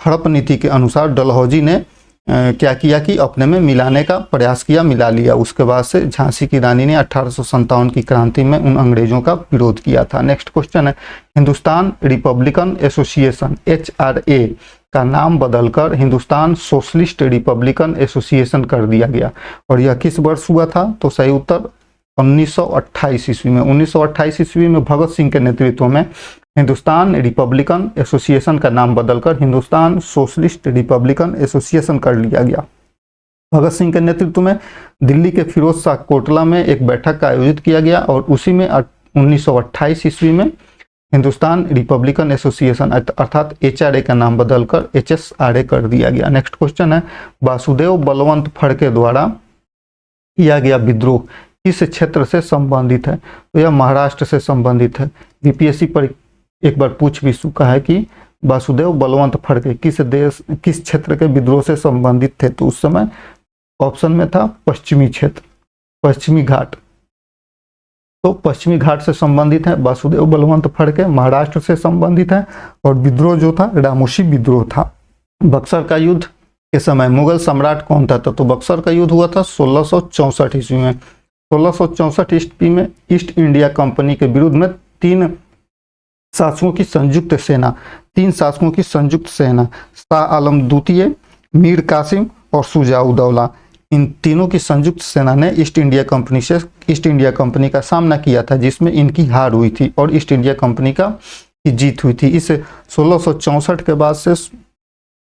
हड़प नीति के अनुसार डलहौजी ने क्या किया कि अपने में मिलाने का प्रयास किया, मिला लिया। उसके बाद से झांसी की रानी ने 1857 की क्रांति में उन अंग्रेजों का विरोध किया था। नेक्स्ट क्वेश्चन है, हिंदुस्तान रिपब्लिकन एसोसिएशन HRA का नाम बदलकर हिंदुस्तान सोशलिस्ट रिपब्लिकन एसोसिएशन कर दिया गया और यह किस वर्ष हुआ था? तो सही उत्तर 1928 ईस्वी में। 1928 ईस्वी में भगत सिंह के नेतृत्व में हिंदुस्तान रिपब्लिकन एसोसिएशन का नाम बदलकर हिंदुस्तान सोशलिस्ट रिपब्लिकन एसोसिएशन कर लिया गया। भगत सिंह के नेतृत्व में दिल्ली के फिरोज शाह कोटला में एक बैठक का आयोजित किया गया और उसी में 1928 ईस्वी में हिंदुस्तान रिपब्लिकन एसोसिएशन अर्थात HRA का नाम बदलकर HSRA कर दिया गया। नेक्स्ट क्वेश्चन है, वासुदेव बलवंत फड़के द्वारा किया गया विद्रोह किस क्षेत्र से संबंधित है? तो यह महाराष्ट्र से संबंधित है। बीपीएससी पर एक बार पूछ भी चुका है कि वासुदेव बलवंत फड़के किस क्षेत्र के विद्रोह से संबंधित थे? तो उस समय ऑप्शन में था पश्चिमी क्षेत्र, पश्चिमी घाट। तो पश्चिमी घाट से संबंधित है वासुदेव बलवंत फड़के, महाराष्ट्र से संबंधित है और विद्रोह जो था रामोशी विद्रोह था। बक्सर का युद्ध के समय मुगल सम्राट कौन था? तो बक्सर का युद्ध हुआ था 1664 ईस्वी में। 1664 ईस्वी में ईस्ट इंडिया कंपनी के विरुद्ध में तीन शासकों की संयुक्त सेना शाह आलम द्वितीय, मीर कासिम और शुजा-उद-दौला, इन तीनों की संयुक्त सेना ने ईस्ट इंडिया कंपनी का सामना किया था, जिसमें इनकी हार हुई थी और ईस्ट इंडिया कंपनी की जीत हुई थी। इस 1664 के बाद से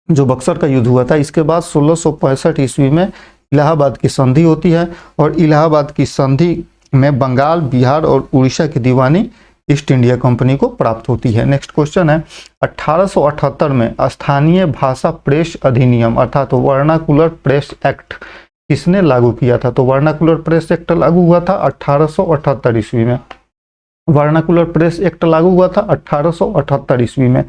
जो बक्सर का युद्ध हुआ था, इसके बाद 1665 ईस्वी में इलाहाबाद की संधि होती है और इलाहाबाद की संधि में बंगाल, बिहार और उड़ीसा की दीवानी ईस्ट इंडिया कंपनी को प्राप्त होती है। नेक्स्ट क्वेश्चन है, 1878 में स्थानीय भाषा प्रेस अधिनियम अर्थात वर्नाकुलर प्रेस एक्ट किसने लागू किया था? तो वर्नाकुलर प्रेस एक्ट लागू हुआ था 1878 ईस्वी में। वर्नाकुलर प्रेस एक्ट लागू हुआ था 1878 ईस्वी में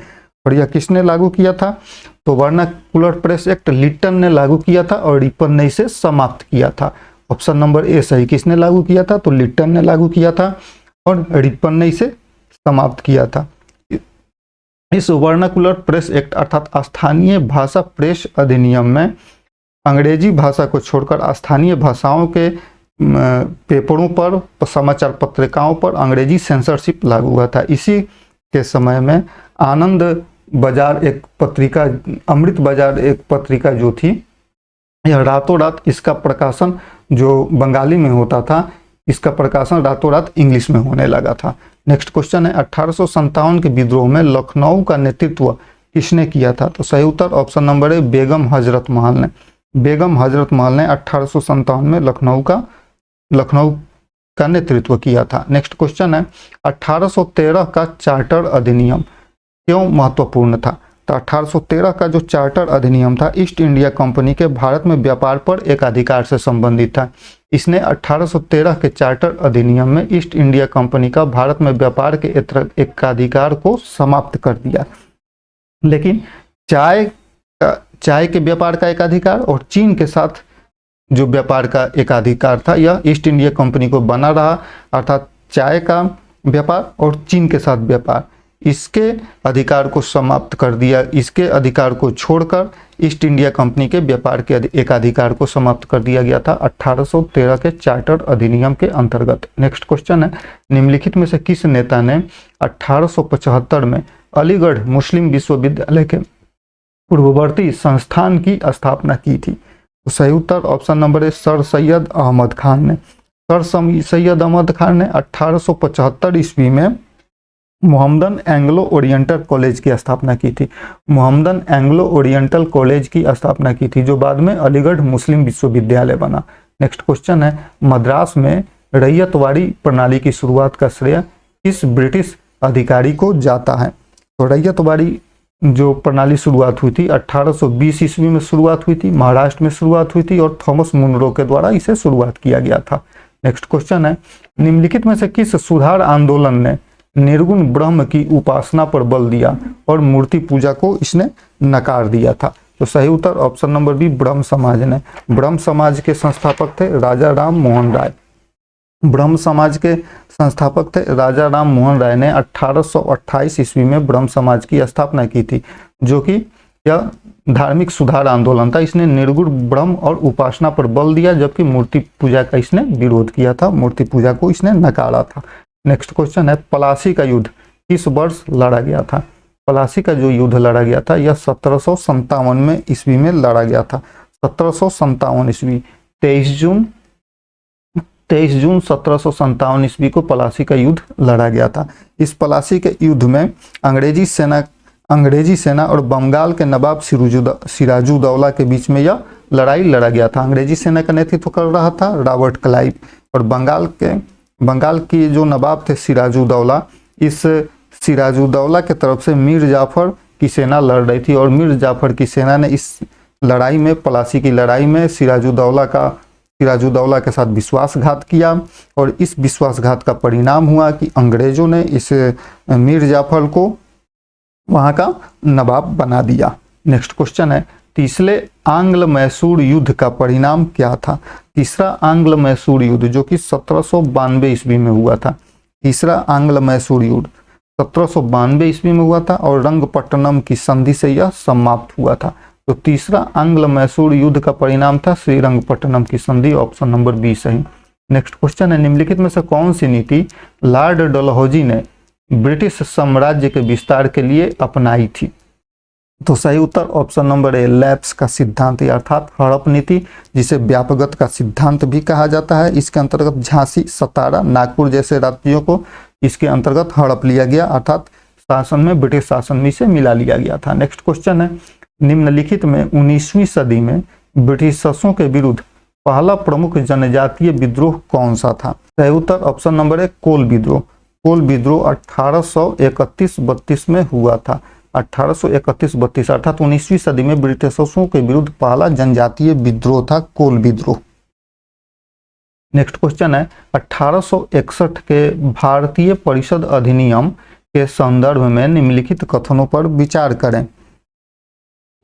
और यह किसने लागू किया था? तो वर्नाकुलर प्रेस एक्ट लिट्टन ने लागू किया था और रिपन ने इसे समाप्त किया था। ऑप्शन नंबर ए सही। किसने लागू किया था? तो लिट्टन ने लागू किया था और रिपन ने इसे समाप्त किया था। इस वर्नाकुलर प्रेस एक्ट अर्थात स्थानीय भाषा प्रेस अधिनियम में अंग्रेजी भाषा को छोड़कर स्थानीय भाषाओं के पेपरों पर, समाचार पत्रिकाओं पर अंग्रेजी सेंसरशिप लागू हुआ था। इसी के समय में आनंद बाजार एक पत्रिका, अमृत बाजार एक पत्रिका जो थी, यह रातों रात इसका प्रकाशन जो बंगाली में होता था, इसका प्रकाशन रातों रात इंग्लिश में होने लगा था। नेक्स्ट क्वेश्चन है, 1857 के विद्रोह में लखनऊ का नेतृत्व किसने किया था? तो सही उत्तर ऑप्शन नंबर ए बेगम हजरत महल ने। बेगम हजरत महल ने 1857 में लखनऊ का नेतृत्व किया था। नेक्स्ट क्वेश्चन है, 1813 का चार्टर अधिनियम क्यों महत्वपूर्ण था? तो 1813 का जो चार्टर अधिनियम था ईस्ट इंडिया कंपनी के भारत में व्यापार पर एकाधिकार से संबंधित था। इसने 1813 के चार्टर अधिनियम में ईस्ट इंडिया कंपनी का भारत में व्यापार के एकाधिकार को समाप्त कर दिया। लेकिन चाय के व्यापार का एकाधिकार और चीन के साथ जो व्यापार का एकाधिकार था, यह ईस्ट इंडिया कंपनी को बना रहा, अर्थात चाय का व्यापार और चीन के साथ व्यापार, इसके अधिकार को समाप्त कर दिया। इसके अधिकार को छोड़कर ईस्ट इंडिया कंपनी के व्यापार के एकाधिकार को समाप्त कर दिया गया था 1813 के चार्टर अधिनियम के अंतर्गत। नेक्स्ट क्वेश्चन है, निम्नलिखित में से किस नेता ने 1875 में अलीगढ़ मुस्लिम विश्वविद्यालय के पूर्ववर्ती संस्थान की स्थापना की थी? तो सही उत्तर option number A sir Syed Ahmad Khan ने। सर सैयद अहमद खान ने 1875 ईस्वी में मोहम्मदन एंग्लो ओरिएंटल कॉलेज की स्थापना की थी? मोहम्मदन एंग्लो ओरिएंटल कॉलेज की स्थापना की थी, जो बाद में अलीगढ़ मुस्लिम विश्वविद्यालय बना। नेक्स्ट क्वेश्चन है, मद्रास में रैयतवाड़ी प्रणाली की शुरुआत का श्रेय किस ब्रिटिश अधिकारी को जाता है? तो रैयतवाड़ी जो प्रणाली शुरुआत हुई थी 1820 ईस्वी में शुरुआत हुई थी, महाराष्ट्र में शुरुआत हुई थी और थॉमस मुनरो के द्वारा इसे शुरुआत किया गया था। नेक्स्ट क्वेश्चन है, निम्नलिखित में से किस सुधार आंदोलन ने निर्गुण ब्रह्म की उपासना पर बल दिया और मूर्ति पूजा को इसने नकार दिया था? तो सही उत्तर ऑप्शन नंबर बी, ब्रह्म समाज ने। ब्रह्म समाज के संस्थापक थे राजा राम मोहन राय। ब्रह्म समाज के संस्थापक थे राजा राम मोहन राय ने 1828 ईस्वी में ब्रह्म समाज की स्थापना की थी, जो कि यह धार्मिक सुधार आंदोलन था। इसने निर्गुण ब्रह्म और उपासना पर बल दिया, जबकि मूर्ति पूजा का इसने विरोध किया था, मूर्ति पूजा को इसने नकारा था। नेक्स्ट क्वेश्चन है, प्लासी का युद्ध किस वर्ष लड़ा गया था? प्लासी का जो युद्ध लड़ा गया था यह 1757 में ईस्वी में लड़ा गया था। 1757 ईस्वी 23 जून 1757 ईस्वी को प्लासी का युद्ध लड़ा गया था। इस प्लासी के युद्ध में अंग्रेजी सेना और बंगाल के नवाब सिराजुद्दौला के बीच में यह लड़ाई लड़ा गया था। अंग्रेजी सेना का नेतृत्व कर रहा था रॉबर्ट क्लाइव और बंगाल के जो नवाब थे सिराजुद्दौला, इस सिराजुद्दौला के तरफ से मीर जाफर की सेना लड़ रही थी और मीर जाफर की सेना ने इस लड़ाई में, प्लासी की लड़ाई में सिराजुद्दौला के साथ विश्वासघात किया और इस विश्वासघात का परिणाम हुआ कि अंग्रेजों ने इस मीर जाफर को वहां का नवाब बना दिया। नेक्स्ट क्वेश्चन है, तीसरे आंग्ल मैसूर युद्ध का परिणाम क्या था? तीसरा आंग्ल मैसूर युद्ध जो कि 1792 ईस्वी में हुआ था। तीसरा आंग्ल मैसूर युद्ध 1792 ईस्वी में हुआ था और रंगपट्टनम की संधि से यह समाप्त हुआ था। तो तीसरा आंग्ल मैसूर युद्ध का परिणाम था श्रीरंगपट्टनम की संधि, ऑप्शन नंबर बी सही। नेक्स्ट क्वेश्चन है, निम्नलिखित में से कौन सी नीति लॉर्ड डलहौजी ने ब्रिटिश साम्राज्य के विस्तार के लिए अपनाई थी? तो सही उत्तर ऑप्शन नंबर ए, लैप्स का सिद्धांत, अर्थात हड़प नीति, जिसे व्यापकगत का सिद्धांत भी कहा जाता है। इसके अंतर्गत झांसी, सतारा, नागपुर जैसे राज्यों को इसके अंतर्गत हड़प लिया गया, अर्थात शासन में ब्रिटिश शासन में इसे मिला लिया गया था। नेक्स्ट क्वेश्चन है, निम्नलिखित में 19वीं सदी में ब्रिटिशर्सों के विरुद्ध पहला प्रमुख जनजातीय विद्रोह कौन सा था? सही उत्तर ऑप्शन नंबर ए, कोल विद्रोह। कोल विद्रोह 1831-32 में हुआ था। 1831-32 अर्थात 19वीं सदी में ब्रिटिशर्सों के विरुद्ध पहला जनजातीय विद्रोह था कोल विद्रोह। नेक्स्ट क्वेश्चन है, 1861 के भारतीय परिषद अधिनियम के संदर्भ में निम्नलिखित कथनों पर विचार करें।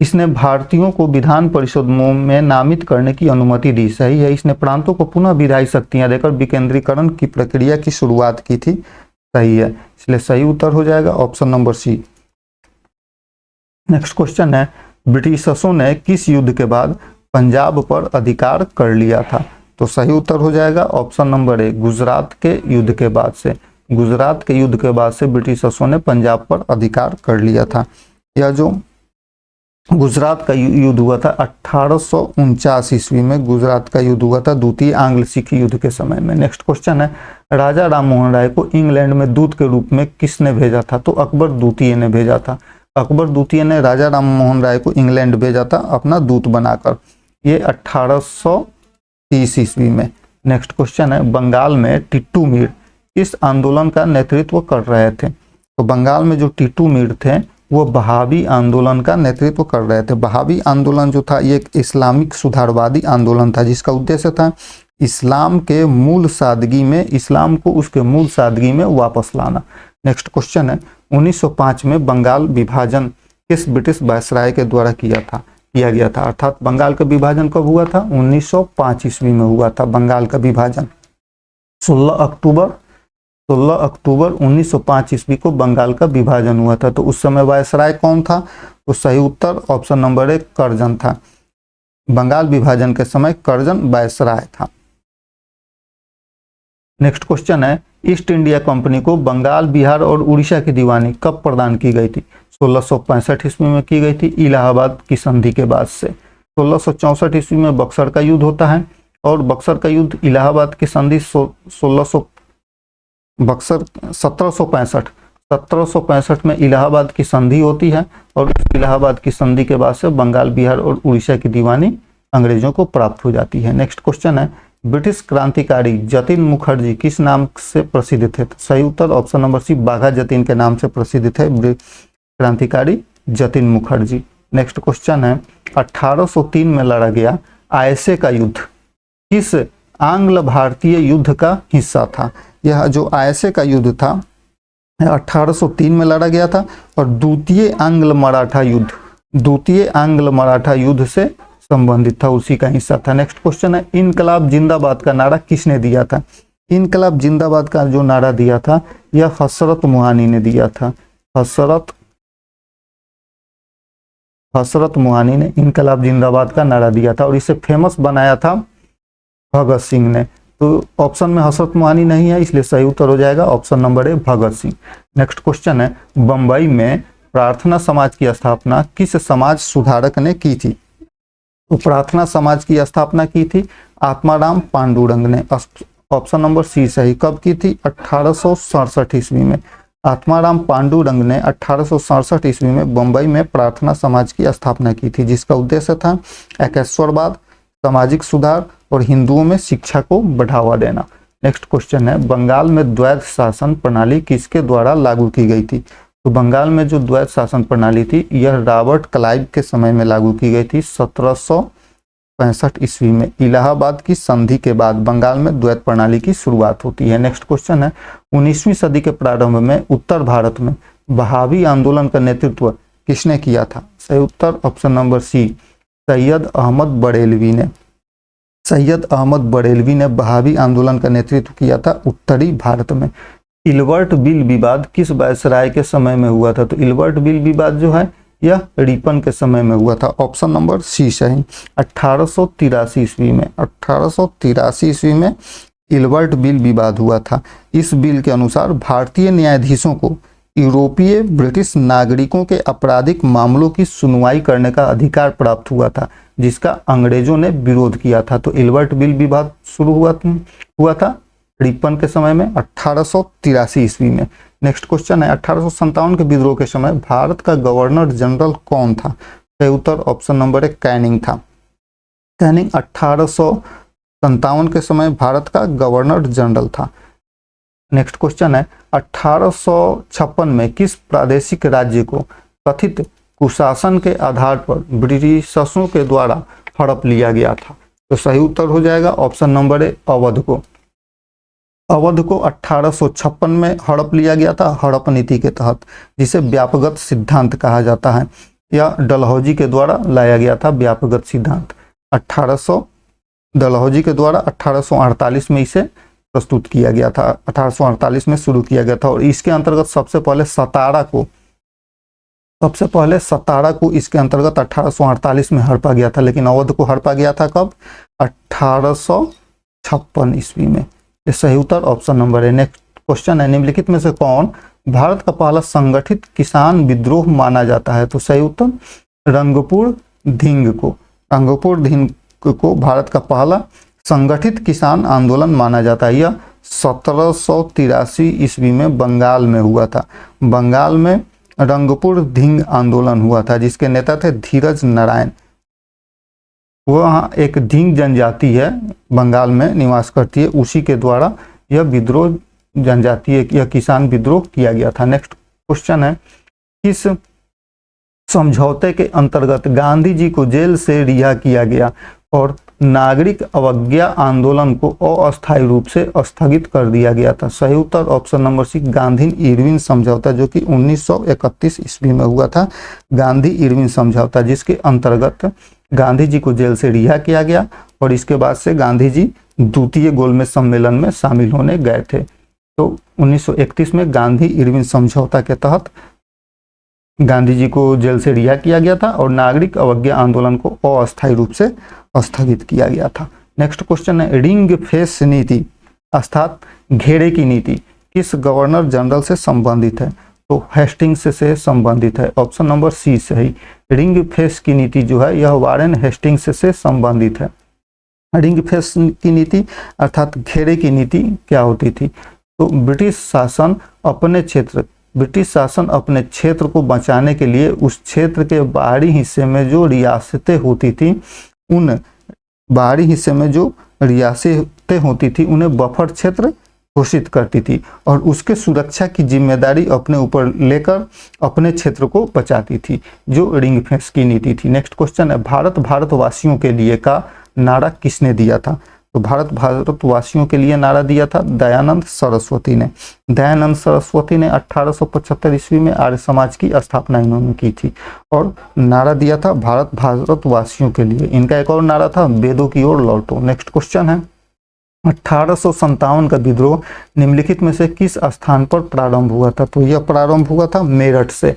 इसने भारतीयों को विधान परिषदों में नामित करने की अनुमति दी, सही है। इसने प्रांतों को पुनः विधायी शक्तियां देकर विकेंद्रीकरण की प्रक्रिया की शुरुआत की थी, सही है। इसलिए सही उत्तर हो जाएगा option number C. Next question है, ब्रिटिशर्सों ने किस युद्ध के बाद पंजाब पर अधिकार कर लिया था? तो सही उत्तर हो जाएगा ऑप्शन नंबर ए, गुजरात के युद्ध के बाद से। गुजरात के युद्ध के बाद से ब्रिटिशर्सों ने पंजाब पर अधिकार कर लिया था। यह जो गुजरात का युद्ध हुआ था 1849 ईस्वी में गुजरात का युद्ध हुआ था, द्वितीय आंग्ल सिख युद्ध के समय में। नेक्स्ट क्वेश्चन है, राजा राम मोहन राय को इंग्लैंड में दूत के रूप में किसने भेजा था? तो अकबर द्वितीय ने भेजा था। अकबर द्वितीय ने राजा राम मोहन राय को इंग्लैंड भेजा था अपना दूत बनाकर, ये 1830 ईस्वी में। नेक्स्ट क्वेश्चन है, बंगाल में टिट्टू मीर किस आंदोलन का नेतृत्व कर रहे थे? तो बंगाल में जो टिट्टू मीर थे वो बहावी आंदोलन का नेतृत्व कर रहे थे। बहावी आंदोलन जो था ये एक इस्लामिक सुधारवादी आंदोलन था, जिसका उद्देश्य था इस्लाम के मूल सादगी में, इस्लाम को उसके मूल सादगी में वापस लाना। नेक्स्ट क्वेश्चन है, 1905 में बंगाल विभाजन किस ब्रिटिश वायसराय के द्वारा किया गया था? अर्थात बंगाल का विभाजन कब हुआ था? 1905 ईस्वी में हुआ था बंगाल का विभाजन। 16 अक्टूबर 1905 ईस्वी को बंगाल का विभाजन हुआ था। तो उस समय वायसराय कौन था? तो सही उत्तर ऑप्शन नंबर ए, कर्जन था। बंगाल विभाजन के समय कर्जन वायसराय था। नेक्स्ट क्वेश्चन है, ईस्ट इंडिया कंपनी को बंगाल, बिहार और उड़ीसा की दीवानी कब प्रदान की गई थी? 1665 ईस्वी में की गई थी, इलाहाबाद की संधि के बाद से। 1664 ईस्वी में बक्सर का युद्ध होता है और बक्सर का युद्ध, इलाहाबाद की संधि 1765 1765 में इलाहाबाद की संधि होती है और इस इलाहाबाद की संधि के बाद से बंगाल, बिहार और उड़ीसा की दीवानी अंग्रेजों को प्राप्त हो जाती है। नेक्स्ट क्वेश्चन है, ब्रिटिश क्रांतिकारी जतिन मुखर्जी किस नाम से प्रसिद्ध थे? तो सही उत्तर ऑप्शन नंबर सी, बाघा जतिन के नाम से प्रसिद्ध थे क्रांतिकारी जतिन मुखर्जी। नेक्स्ट क्वेश्चन है, 1803 में लड़ा गया आयसे का युद्ध किस आंग्ल भारतीय युद्ध का हिस्सा था? यह जो आयसे का युद्ध था 1803 में लड़ा गया था और द्वितीय आंग्ल मराठा युद्ध से संबंधित था, उसी का हिस्सा था। नेक्स्ट क्वेश्चन है, इनकलाब जिंदाबाद का नारा किसने दिया था? इनकलाब जिंदाबाद का जो नारा दिया था यह हसरत मोहानी ने दिया था। हसरत मोहानी ने इनकलाब जिंदाबाद का नारा दिया था और इसे फेमस बनाया था भगत सिंह ने। तो ऑप्शन में हसरत मोहानी नहीं है, इसलिए सही उत्तर हो जाएगा ऑप्शन नंबर ए, भगत सिंह। नेक्स्ट क्वेश्चन है, बंबई में प्रार्थना समाज की स्थापना किस समाज सुधारक ने की थी? तो प्रार्थना समाज की स्थापना की थी आत्माराम पांडुरंग ने। ऑप्शन नंबर सी सही। कब की थी? 1867 ईस्वी में। आत्माराम पांडुरंग ने 1867 ईस्वी में बंबई में प्रार्थना समाज की स्थापना की थी, जिसका उद्देश्य था एकेश्वरवाद, सामाजिक सुधार और हिंदुओं में शिक्षा को बढ़ावा देना। नेक्स्ट क्वेश्चन है, बंगाल में द्वैध शासन प्रणाली किसके द्वारा लागू की गई थी? तो बंगाल में जो द्वैध शासन प्रणाली थी यह रॉबर्ट क्लाइव के समय में लागू की गई थी 1765 ईस्वी में। इलाहाबाद की संधि के बाद बंगाल में द्वैध प्रणाली की शुरुआत होती है। नेक्स्ट क्वेश्चन है, 19वीं सदी के प्रारंभ में उत्तर भारत में बहावी आंदोलन का नेतृत्व किसने किया था? सही उत्तर option number C, Syed Ahmad Barelvi ने बहावी आंदोलन का नेतृत्व किया था उत्तरी भारत में। इल्बर्ट बिल विवाद किस वायसराय के समय में हुआ था? तो इल्बर्ट बिल विवाद जो है यह रिपन के समय में हुआ था। ऑप्शन नंबर सी सही। 1883 ईस्वी में इल्बर्ट बिल विवाद हुआ था। इस बिल के अनुसार भारतीय न्यायाधीशों को यूरोपीय ब्रिटिश नागरिकों के आपराधिक मामलों की सुनवाई करने का अधिकार प्राप्त हुआ था, जिसका अंग्रेजों ने विरोध किया था। तो इल्बर्ट बिल विवाद शुरू हुआ था रिपन के समय में 1883 ईस्वी में। नेक्स्ट क्वेश्चन है, 1857 के विद्रोह के समय भारत का गवर्नर जनरल कौन था? सही उत्तर ऑप्शन नंबर एक, कैनिंग था। कैनिंग 1857 के समय भारत का गवर्नर जनरल था। नेक्स्ट क्वेश्चन है, 1856 में किस प्रादेशिक राज्य को कथित कुशासन के आधार पर ब्रिटिशों के द्वारा हड़प लिया गया था? तो सही उत्तर हो जाएगा ऑप्शन नंबर ए, अवध को। अवध को 1856 में हड़प लिया गया था हड़प नीति के तहत, जिसे व्यापगत सिद्धांत कहा जाता है। यह डलहौजी के द्वारा लाया गया था व्यापगत सिद्धांत। डलहौजी के द्वारा 1848 में इसे प्रस्तुत किया गया था, 1848 में शुरू किया गया था और इसके अंतर्गत सबसे पहले सतारा को इसके अंतर्गत 1848 में हड़पा गया था, लेकिन अवध को हड़पा गया था कब? 1856 ईस्वी में। ये सही उत्तर ऑप्शन नंबर है। नेक्स्ट क्वेश्चन है, निम्नलिखित में से कौन भारत का पहला संगठित किसान विद्रोह माना जाता है? तो सही उत्तर रंगपुर धिंग को भारत का पहला संगठित किसान आंदोलन माना जाता है। यह 1783 ईस्वी में बंगाल में हुआ था। बंगाल में रंगपुर धिंग आंदोलन हुआ था, जिसके नेता थे धीरज नारायण। वह एक धिंग जनजाति है, बंगाल में निवास करती है, उसी के द्वारा यह विद्रोह जनजाति यह किसान विद्रोह किया गया था। नेक्स्ट क्वेश्चन है, किस समझौते के अंतर्गत गांधी जी को जेल से रिहा किया गया और नागरिक अवज्ञा आंदोलन को अस्थायी रूप से स्थगित कर दिया गया था? सही उत्तर option number C, Gandhi Irwin समझौता, जो कि 1931 ईस्वी में हुआ था। गांधी इरविन समझौता, जिसके अंतर्गत गांधी जी को जेल से रिहा किया गया और इसके बाद से गांधी जी द्वितीय गोलमेज सम्मेलन में शामिल होने गए थे। तो 1931 में गांधी इरविन समझौता के तहत गांधी जी को जेल से रिहा किया गया था और नागरिक अवज्ञा आंदोलन को अस्थायी रूप से स्थगित किया गया था। नेक्स्ट क्वेश्चन है, रिंग फेस नीति अर्थात घेरे की नीति किस गवर्नर जनरल से संबंधित है? तो हेस्टिंग्स से संबंधित है। ऑप्शन नंबर सी सही। रिंग फेस की नीति जो है यह वारेन हेस्टिंग्स से संबंधित है। रिंग फेस की नीति अर्थात घेरे की नीति क्या होती थी? तो ब्रिटिश शासन अपने क्षेत्र ब्रिटिश शासन अपने क्षेत्र को बचाने के लिए उस क्षेत्र के बाहरी हिस्से में जो रियासतें होती थी, उन बाहरी हिस्से में जो रियासतें होती थी उन्हें बफर क्षेत्र घोषित करती थी और उसके सुरक्षा की जिम्मेदारी अपने ऊपर लेकर अपने क्षेत्र को बचाती थी, जो रिंग फेंस की नीति थी। नेक्स्ट क्वेश्चन है, भारत भारतवासियों के लिए का नारा किसने दिया था? तो भारत भारतवासियों के लिए नारा दिया था दयानंद सरस्वती ने। दयानंद सरस्वती ने 1875 ईस्वी में आर्य समाज की स्थापना इन्होंने की थी और नारा दिया था भारत भारतवासियों के लिए। इनका एक और नारा था वेदों की ओर लौटो। नेक्स्ट क्वेश्चन है, 1857 का विद्रोह निम्नलिखित में से किस स्थान पर प्रारंभ हुआ था? तो यह प्रारंभ हुआ था मेरठ से।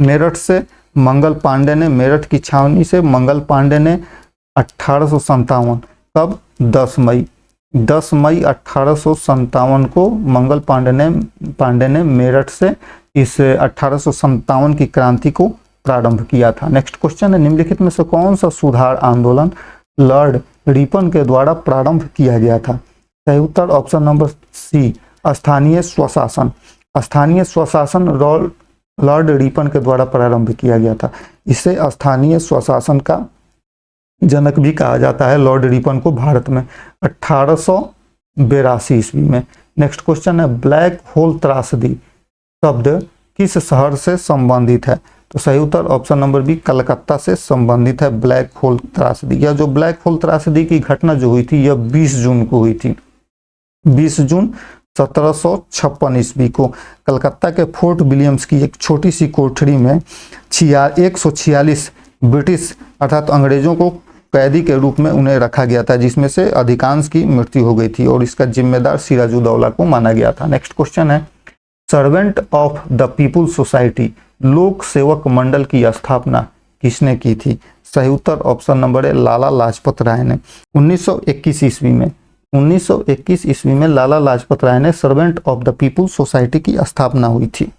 मेरठ से मंगल पांडे ने, मेरठ की छावनी से मंगल पांडे ने 1857 कब? 10 मई 1857 को मंगल पांडे ने मेरठ से इस 1857 की क्रांति को प्रारंभ किया था। नेक्स्ट क्वेश्चन है, निम्नलिखित में से कौन सा सुधार आंदोलन लॉर्ड रिपन के द्वारा प्रारंभ किया गया था? सही उत्तर ऑप्शन नंबर सी, स्थानीय स्वशासन। स्थानीय स्वशासन लॉर्ड रिपन के द्वारा प्रारंभ किया गया था। इसे स्थानीय स्वशासन का जनक भी कहा जाता है लॉर्ड रिपन को भारत में 1882 ईस्वी में। नेक्स्ट क्वेश्चन है, ब्लैक होल त्रासदी शब्द किस शहर से संबंधित है? तो सही उत्तर ऑप्शन नंबर बी, कलकत्ता से संबंधित है ब्लैक होल त्रासदी। यह जो ब्लैक होल त्रासदी की घटना जो हुई थी, यह 20 जून को हुई थी। 20 जून 1756 ईस्वी को कलकत्ता के फोर्ट विलियम्स की एक छोटी सी कोठरी में 146 ब्रिटिश अर्थात अंग्रेजों को कैदी के रूप में उन्हें रखा गया था, जिसमें से अधिकांश की मृत्यु हो गई थी और इसका जिम्मेदार सिराजुद्दौला को माना गया था। नेक्स्ट क्वेश्चन है, servant of the people society लोक सेवक मंडल की स्थापना किसने की थी? सही उत्तर ऑप्शन नंबर है, लाला लाजपत राय ने। 1921 ईस्वी में लाला लाजपत राय ने servant of the people society की स्थापना हुई थी।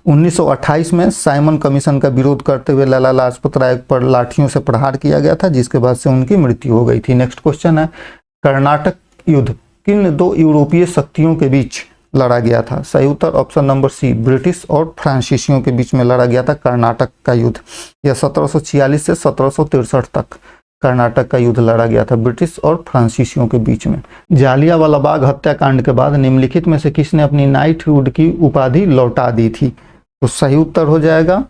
1928 में साइमन कमीशन का विरोध करते हुए लाला लाजपत राय पर लाठियों से प्रहार किया गया था, जिसके बाद से उनकी मृत्यु हो गई थी। नेक्स्ट क्वेश्चन है, कर्नाटक युद्ध किन दो यूरोपीय शक्तियों के बीच लड़ा गया था? सही उत्तर ऑप्शन नंबर सी, ब्रिटिश और फ्रांसीसियों के बीच में लड़ा गया था कर्नाटक का युद्ध। यह 1746 से 1763 तक कर्नाटक का युद्ध लड़ा गया था ब्रिटिश और फ्रांसीसियों के बीच में। जालियांवाला बाग हत्याकांड के बाद निम्नलिखित में से किसने अपनी नाइटहुड की उपाधि लौटा दी थी? तो सही उत्तर हो जाएगा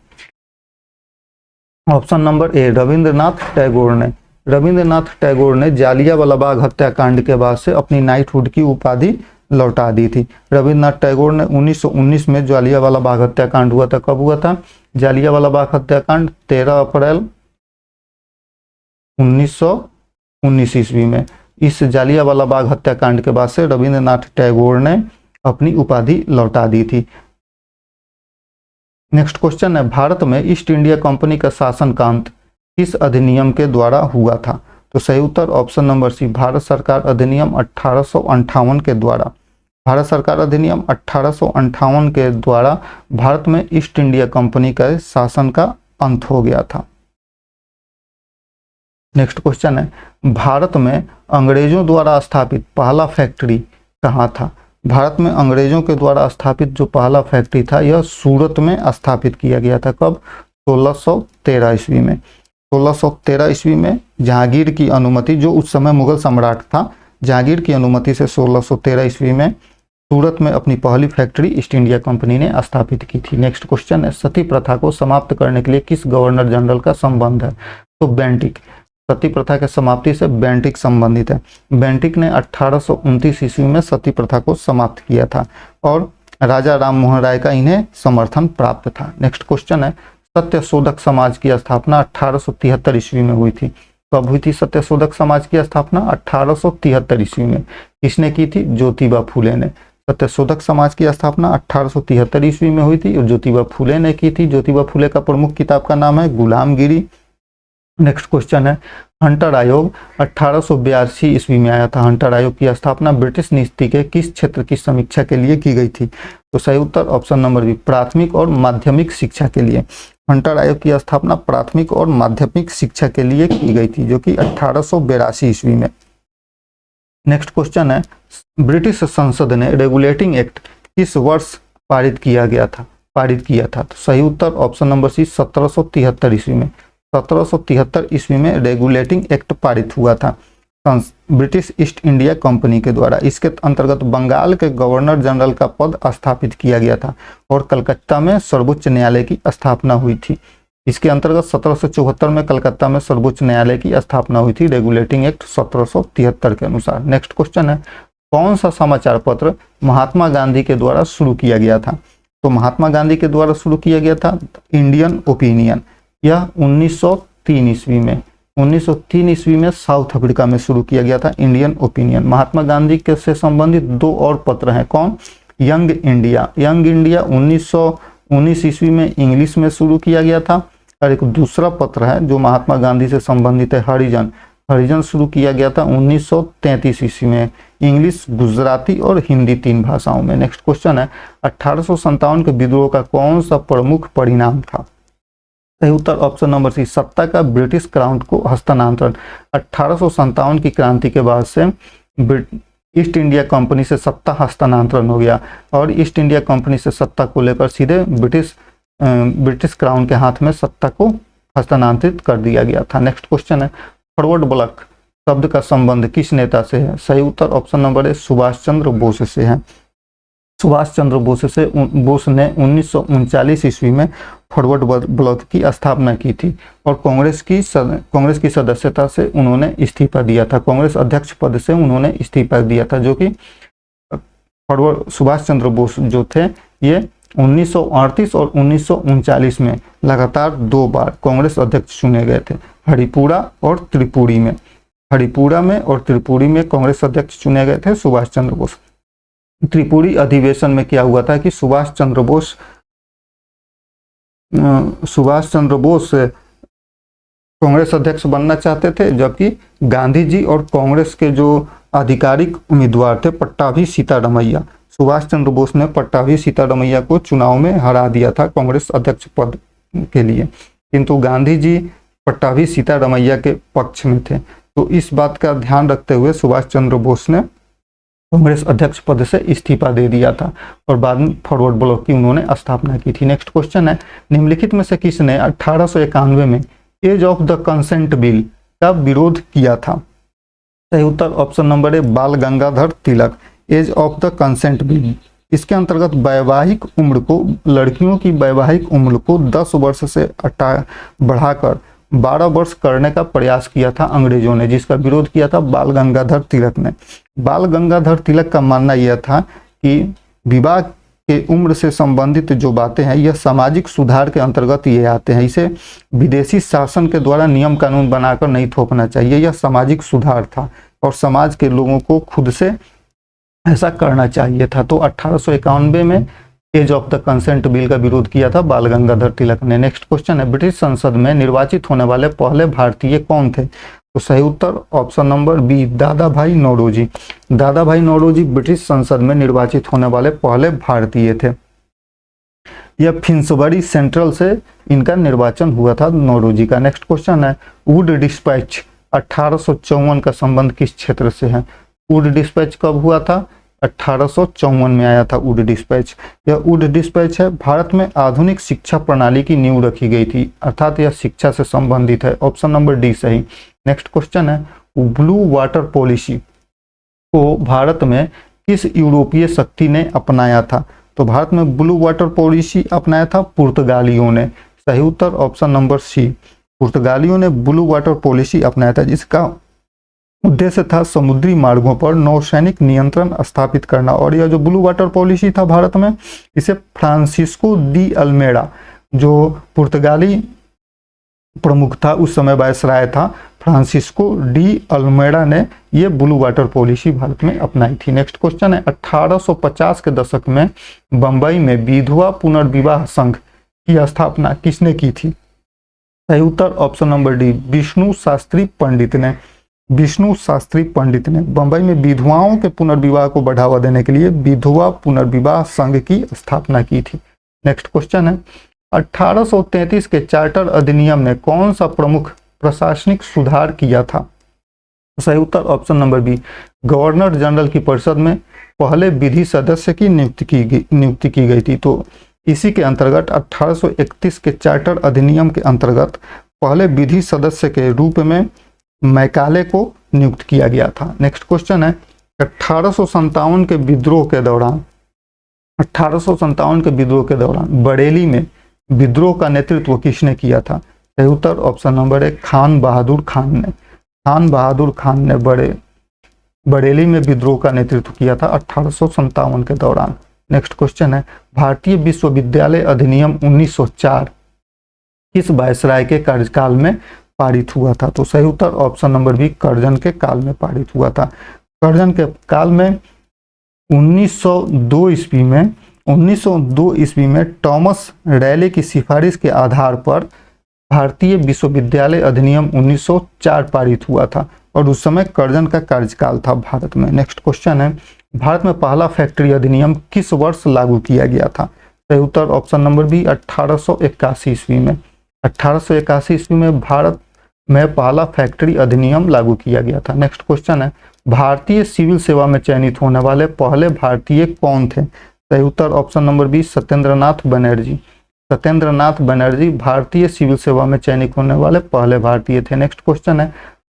ऑप्शन नंबर ए, रविंद्रनाथ टैगोर ने। रविंद्रनाथ टैगोर ने जालियांवाला बाग हत्याकांड के बाद से अपनी नाइटहुड की उपाधि लौटा दी थी। रविंद्रनाथ टैगोर ने 1919 में जालियांवाला बाग हत्याकांड हुआ था। कब हुआ था जालियांवाला बाग हत्याकांड? 13 अप्रैल 1919 ईस्वी में। इस जालियांवाला बाग हत्याकांड के बाद से रविंद्रनाथ टैगोर ने अपनी उपाधि लौटा दी थी। नेक्स्ट क्वेश्चन है, भारत में ईस्ट इंडिया कंपनी का शासन का अंत किस अधिनियम के द्वारा हुआ था? तो सही उत्तर ऑप्शन नंबर सी, भारत सरकार अधिनियम 1858 के द्वारा। भारत सरकार अधिनियम 1858 के द्वारा भारत में ईस्ट इंडिया कंपनी का शासन का अंत हो गया था। नेक्स्ट क्वेश्चन है, भारत में अंग्रेजों द्वारा स्थापित पहला फैक्ट्री कहाँ था? भारत में अंग्रेजों के द्वारा स्थापित जो पहला फैक्ट्री था, यह सूरत में स्थापित किया गया था। कब? 1613 ईस्वी में। 1613 ईस्वी में जहांगीर की अनुमति, जो उस समय मुगल सम्राट था, जहांगीर की अनुमति से 1613 ईस्वी में सूरत में अपनी पहली फैक्ट्री ईस्ट इंडिया कंपनी ने स्थापित की थी। नेक्स्ट क्वेश्चन है, सती प्रथा को समाप्त करने के लिए किस गवर्नर जनरल का संबंध है? तो बेंटिक। सती प्रथा के समाप्ति से बेंटिक संबंधित है। बेंटिक ने 1829 ईस्वी में सती प्रथा को समाप्त किया था और राजा राम मोहन राय का इन्हें समर्थन प्राप्त था। नेक्स्ट क्वेश्चन है, सत्यशोधक समाज की स्थापना 1873 ईस्वी में हुई थी। कब हुई थी सत्यशोधक समाज की स्थापना? 1873 ईस्वी में। किसने की थी? ज्योतिबा फूले ने। सत्यशोधक समाज की स्थापना 1873 ईस्वी में हुई थी और ज्योतिबा फूले ने की थी। ज्योतिबा फूले का प्रमुख किताब का नाम है गुलामगिरी। नेक्स्ट क्वेश्चन है, हंटर आयोग 1882 ईस्वी में आया था। हंटर आयोग की स्थापना ब्रिटिश नीति के किस क्षेत्र की समीक्षा के लिए की गई थी? तो सही उत्तर ऑप्शन नंबर बी, प्राथमिक और माध्यमिक शिक्षा के लिए। हंटर आयोग की स्थापना प्राथमिक और माध्यमिक शिक्षा के लिए की गई थी, जो कि 1882 ईस्वी में। नेक्स्ट क्वेश्चन है, ब्रिटिश संसद ने रेगुलेटिंग एक्ट किस वर्ष पारित किया था। तो सही उत्तर ऑप्शन नंबर सी 1773 ईस्वी में। 1773 ईस्वी में रेगुलेटिंग एक्ट पारित हुआ था ब्रिटिश ईस्ट इंडिया कंपनी के द्वारा। इसके अंतर्गत बंगाल के गवर्नर जनरल का पद स्थापित किया गया था और कलकत्ता में सर्वोच्च न्यायालय की स्थापना हुई थी। इसके अंतर्गत 1774 में कलकत्ता में सर्वोच्च न्यायालय की स्थापना हुई थी रेगुलेटिंग एक्ट 1773 के अनुसार। नेक्स्ट क्वेश्चन है, कौन सा समाचार पत्र महात्मा गांधी के द्वारा शुरू किया गया था? तो महात्मा गांधी के द्वारा शुरू किया गया था इंडियन ओपिनियन। यह 1903 ईस्वी में 1903 ईस्वी में साउथ अफ्रीका में शुरू किया गया था इंडियन ओपिनियन। महात्मा गांधी के से संबंधित दो और पत्र हैं, कौन? यंग इंडिया 1919 ईस्वी में इंग्लिश में शुरू किया गया था, और एक दूसरा पत्र है जो महात्मा गांधी से संबंधित है, हरिजन शुरू किया गया था 1933 ईस्वी में, इंग्लिश, गुजराती और हिंदी 3 भाषाओं में। नेक्स्ट क्वेश्चन है, 1857 के विद्रोह का कौन सा प्रमुख परिणाम था? सही उत्तर ऑप्शन नंबर सी, सत्ता का ब्रिटिश क्राउन को हस्तांतरण। 1857 की क्रांति के बाद से ईस्ट इंडिया कंपनी से सत्ता हस्तांतरण हो गया और ईस्ट इंडिया कंपनी से सत्ता को लेकर सीधे ब्रिटिश क्राउन के हाथ में सत्ता को हस्तांतरित कर दिया गया था। नेक्स्ट क्वेश्चन है, फॉरवर्ड ब्लॉक शब्द का संबंध किस नेता से है? सही उत्तर ऑप्शन नंबर ए, सुभाष चंद्र बोस से है। सुभाष चंद्र बोस ने 1939 ईस्वी में फॉरवर्ड ब्लॉक की स्थापना की थी और कांग्रेस की सदस्यता से उन्होंने इस्तीफा दिया था। कांग्रेस अध्यक्ष पद से उन्होंने इस्तीफा दिया था, जो कि फॉरवर्ड सुभाष चंद्र बोस जो थे ये 1938 और 1939 में लगातार 2 बार कांग्रेस अध्यक्ष चुने गए थे, हरिपुरा और त्रिपुरी में। हरिपुरा में और त्रिपुरी में कांग्रेस अध्यक्ष चुने गए थे सुभाष चंद्र बोस। त्रिपुरी अधिवेशन में क्या हुआ था कि सुभाष चंद्र बोस कांग्रेस अध्यक्ष बनना चाहते थे, जबकि गांधी जी और कांग्रेस के जो आधिकारिक उम्मीदवार थे पट्टाभी सीतारमैया, सुभाष चंद्र बोस ने पट्टाभी सीतारमैया को चुनाव में हरा दिया था कांग्रेस अध्यक्ष पद के लिए, किंतु गांधी जी पट्टाभी सीतारमैया के पक्ष में थे। तो इस बात का ध्यान रखते हुए सुभाष चंद्र बोस ने कांग्रेस अध्यक्ष पद से इस्तीफा दे दिया था और बाद में फॉरवर्ड ब्लॉक की उन्होंने स्थापना की थी। नेक्स्ट क्वेश्चन है, निम्नलिखित में से किसने 1891 में age of the consent bill का विरोध किया था? सही उत्तर option number A, Bal Gangadhar Tilak. Age of the consent bill, इसके अंतर्गत वैवाहिक उम्र को, लड़कियों की वैवाहिक उम्र को 10 वर्ष से बढ़ाकर 12 वर्ष करने का प्रयास किया था अंग्रेजों ने, जिसका विरोध किया था बाल गंगाधर तिलक ने। बाल गंगाधर तिलक का मानना यह था कि विवाह के उम्र से संबंधित जो बातें हैं यह सामाजिक सुधार के अंतर्गत ये आते हैं, इसे विदेशी शासन के द्वारा नियम कानून बनाकर नहीं थोपना चाहिए, यह सामाजिक सुधार था और समाज के लोगों को खुद से ऐसा करना चाहिए था। तो 1891 में age of the consent bill का विरोध किया था बाल गंगाधर तिलक ने। नेक्स्ट क्वेश्चन है, ब्रिटिश संसद में निर्वाचित होने वाले पहले भारतीय कौन थे? तो सही उत्तर ऑप्शन नंबर बी, दादा भाई नौरोजी। दादा भाई नौरोजी ब्रिटिश संसद में निर्वाचित होने वाले पहले भारतीय थे। यह फिंसबरी सेंट्रल से इनका निर्वाचन हुआ था नौरोजी का। नेक्स्ट क्वेश्चन है, वुड डिस्पैच 1854 का संबंध किस क्षेत्र से है? वुड डिस्पैच कब हुआ था? 1854 में आया था वुड डिस्पैच। यह वुड डिस्पैच है, भारत में आधुनिक शिक्षा प्रणाली की नींव रखी गई थी, अर्थात यह शिक्षा से संबंधित है। ऑप्शन नंबर डी सही। नेक्स्ट क्वेश्चन है, ब्लू वाटर पॉलिसी को भारत में किस यूरोपीय शक्ति ने अपनाया था? तो भारत में ब्लू वाटर पॉलिसी अपनाया था पुर्तगालियों ने। सही उत्तर ऑप्शन नंबर सी, पुर्तगालियों ने ब्लू वाटर पॉलिसी अपनाया था, जिसका उद्देश्य था समुद्री मार्गों पर नौसैनिक नियंत्रण स्थापित करना। और यह जो ब्लू वाटर पॉलिसी था भारत में, इसे फ्रांसिस्को दी अल्मेडा, जो पुर्तगाली प्रमुख था उस समय वायसराय था, फ्रांसिस्को डी अल्मेडा ने ये ब्लू वाटर पॉलिसी भारत में अपनाई थी। नेक्स्ट क्वेश्चन है, 1850 के दशक में बंबई में विधवा पुनर्विवाह संघ की स्थापना किसने की थी? सही उत्तर option number D, Vishnu Shastri Pandit ने। विष्णु शास्त्री पंडित ने बंबई में विधवाओं के पुनर्विवाह को बढ़ावा देने के लिए विधवा पुनर्विवाह संघ की स्थापना की थी। नेक्स्ट क्वेश्चन है, 1833 के चार्टर अधिनियम ने कौन सा प्रमुख प्रशासनिक सुधार किया था? तो सही उत्तर option number B, governor general की परिषद में पहले विधि सदस्य की नियुक्ति की गई थी। तो इसी के अंतर्गत 1831 के चार्टर अधिनियम के अंतर्गत पहले विधि सदस्य के रूप में मैकाले को नियुक्त किया गया था। नेक्स्ट क्वेश्चन है, 1857 के विद्रोह के दौरान 1857 के विद्रोह के दौरान बरेली में विद्रोह का नेतृत्व किसने किया था? सही उत्तर ऑप्शन नंबर 1, खान बहादुर खान ने। खान बहादुर खान ने बरेली में विद्रोह का नेतृत्व किया था 1857 के दौरान। नेक्स्ट क्वेश्चन है, भारतीय विश्वविद्यालय अधिनियम 1904 किस वायसराय के कार्यकाल में पारित हुआ था? तो सही उत्तर ऑप्शन नंबर बी, कर्जन के काल में पारित हुआ था। कर्जन के काल में 1902 ईस्वी में टॉमस रैले की सिफारिश के आधार पर भारतीय विश्वविद्यालय अधिनियम 1904 पारित हुआ था और उस समय कर्जन का कार्यकाल था भारत में। नेक्स्ट क्वेश्चन है, भारत में पहला फैक्ट्री अधिनियम किस वर्ष लागू किया गया था? सही उत्तर ऑप्शन नंबर बी, 1881 ईस्वी में। 1881 ईस्वी में भारत में पहला फैक्ट्री अधिनियम लागू किया गया था। नेक्स्ट क्वेश्चन है, भारतीय सिविल सेवा में चयनित होने वाले पहले भारतीय कौन थे? सही उत्तर option number B, Satyendranath Banerjee. Satyendranath Banerjee भारतीय सिविल सेवा में चयनित होने वाले पहले भारतीय थे। नेक्स्ट क्वेश्चन है,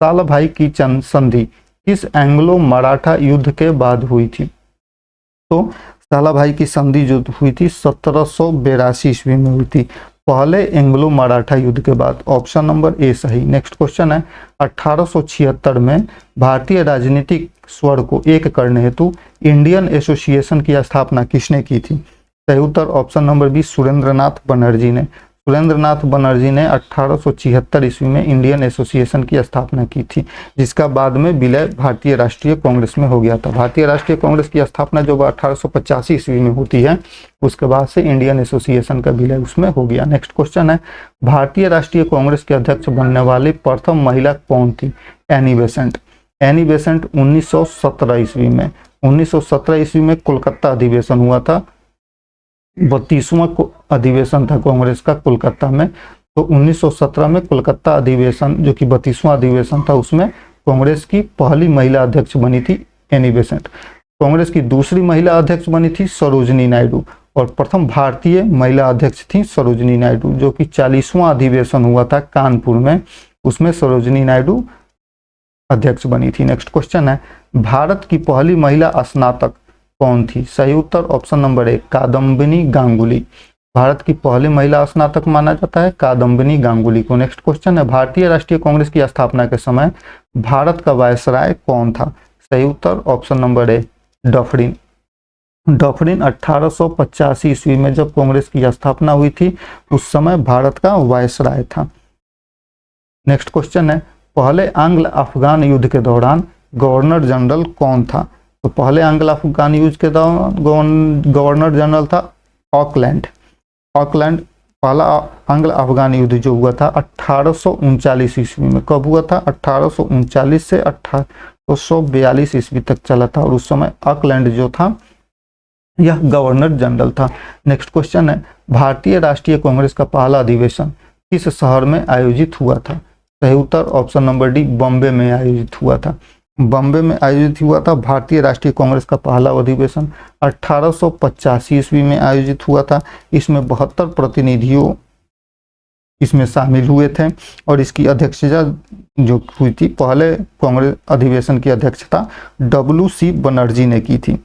सालाभाई की संधि किस एंग्लो मराठा युद्ध के बाद हुई थी? तो सालाभाई की संधि जो हुई थी 1782 ईस्वी में हुई थी, पहले एंग्लो मराठा युद्ध के बाद। ऑप्शन नंबर ए सही। नेक्स्ट क्वेश्चन है, 1876 में भारतीय राजनीतिक स्वर को एक करने हेतु इंडियन एसोसिएशन की स्थापना किसने की थी? सही उत्तर option number B, Surendranath Banerjee ने। सुरेंद्रनाथ बनर्जी ने 1876 ईस्वी में इंडियन एसोसिएशन की स्थापना की थी, जिसका बाद में विलय भारतीय राष्ट्रीय कांग्रेस में हो गया था। भारतीय राष्ट्रीय कांग्रेस की स्थापना जो 1885 ईस्वी में होती है, उसके बाद से इंडियन एसोसिएशन का विलय उसमें हो गया। नेक्स्ट क्वेश्चन है, भारतीय राष्ट्रीय कांग्रेस के अध्यक्ष बनने वाली प्रथम महिला कौन थी? Any Besant. एनी बेसेंट 1917 ईस्वी में 1917 ईस्वी में कोलकाता अधिवेशन हुआ था, 32वां अधिवेशन था कांग्रेस का कोलकाता में। तो 1917 में कोलकाता अधिवेशन जो कि 32वां अधिवेशन था, उसमें कांग्रेस की पहली महिला अध्यक्ष बनी थी एनी बेसेंट। कांग्रेस की दूसरी महिला अध्यक्ष बनी थी सरोजनी नायडू और प्रथम भारतीय महिला अध्यक्ष थी सरोजनी नायडू, जो कि 40वां अधिवेशन हुआ था कानपुर में, उसमें सरोजनी नायडू अध्यक्ष बनी थी। नेक्स्ट क्वेश्चन है, भारत की पहली महिला स्नातक कौन थी? सही उत्तर ऑप्शन नंबर 1, कादम्बिनी गांगुली। भारत की पहली महिला स्नातक माना जाता है कादम्बिनी गांगुली को। नेक्स्ट क्वेश्चन है, भारतीय राष्ट्रीय कांग्रेस की स्थापना के समय भारत का वायसराय कौन था? सही उत्तर option number A, Dufferin. Dufferin 1885 ईस्वी में जब कांग्रेस की स्थापना हुई थी, उस समय भारत का वायसराय था। नेक्स्ट क्वेश्चन है, पहले आंग्ल अफगान युद्ध के दौरान गवर्नर जनरल कौन था? तो पहले आंग्ल अफगान युद्ध के दौरान गवर्नर जनरल था ऑकलैंड। ऑकलैंड पहला आंग्ल अफगान युद्ध जो हुआ था 1839 ईस्वी में। कब हुआ था? 1839 से 1842 ईस्वी तक चला था और उस समय ऑकलैंड जो था यह गवर्नर जनरल था। नेक्स्ट क्वेश्चन है, भारतीय राष्ट्रीय कांग्रेस का पहला अधिवेशन किस शहर में आयोजित हुआ था? सही उत्तर ऑप्शन नंबर डी, बॉम्बे में आयोजित हुआ था। बॉम्बे में आयोजित हुआ था भारतीय राष्ट्रीय कांग्रेस का पहला अधिवेशन 1885 ईस्वी में आयोजित हुआ था। इसमें 72 प्रतिनिधियों इसमें शामिल हुए थे और इसकी अध्यक्षता जो हुई थी, पहले कांग्रेस अधिवेशन की अध्यक्षता WC बनर्जी ने की थी।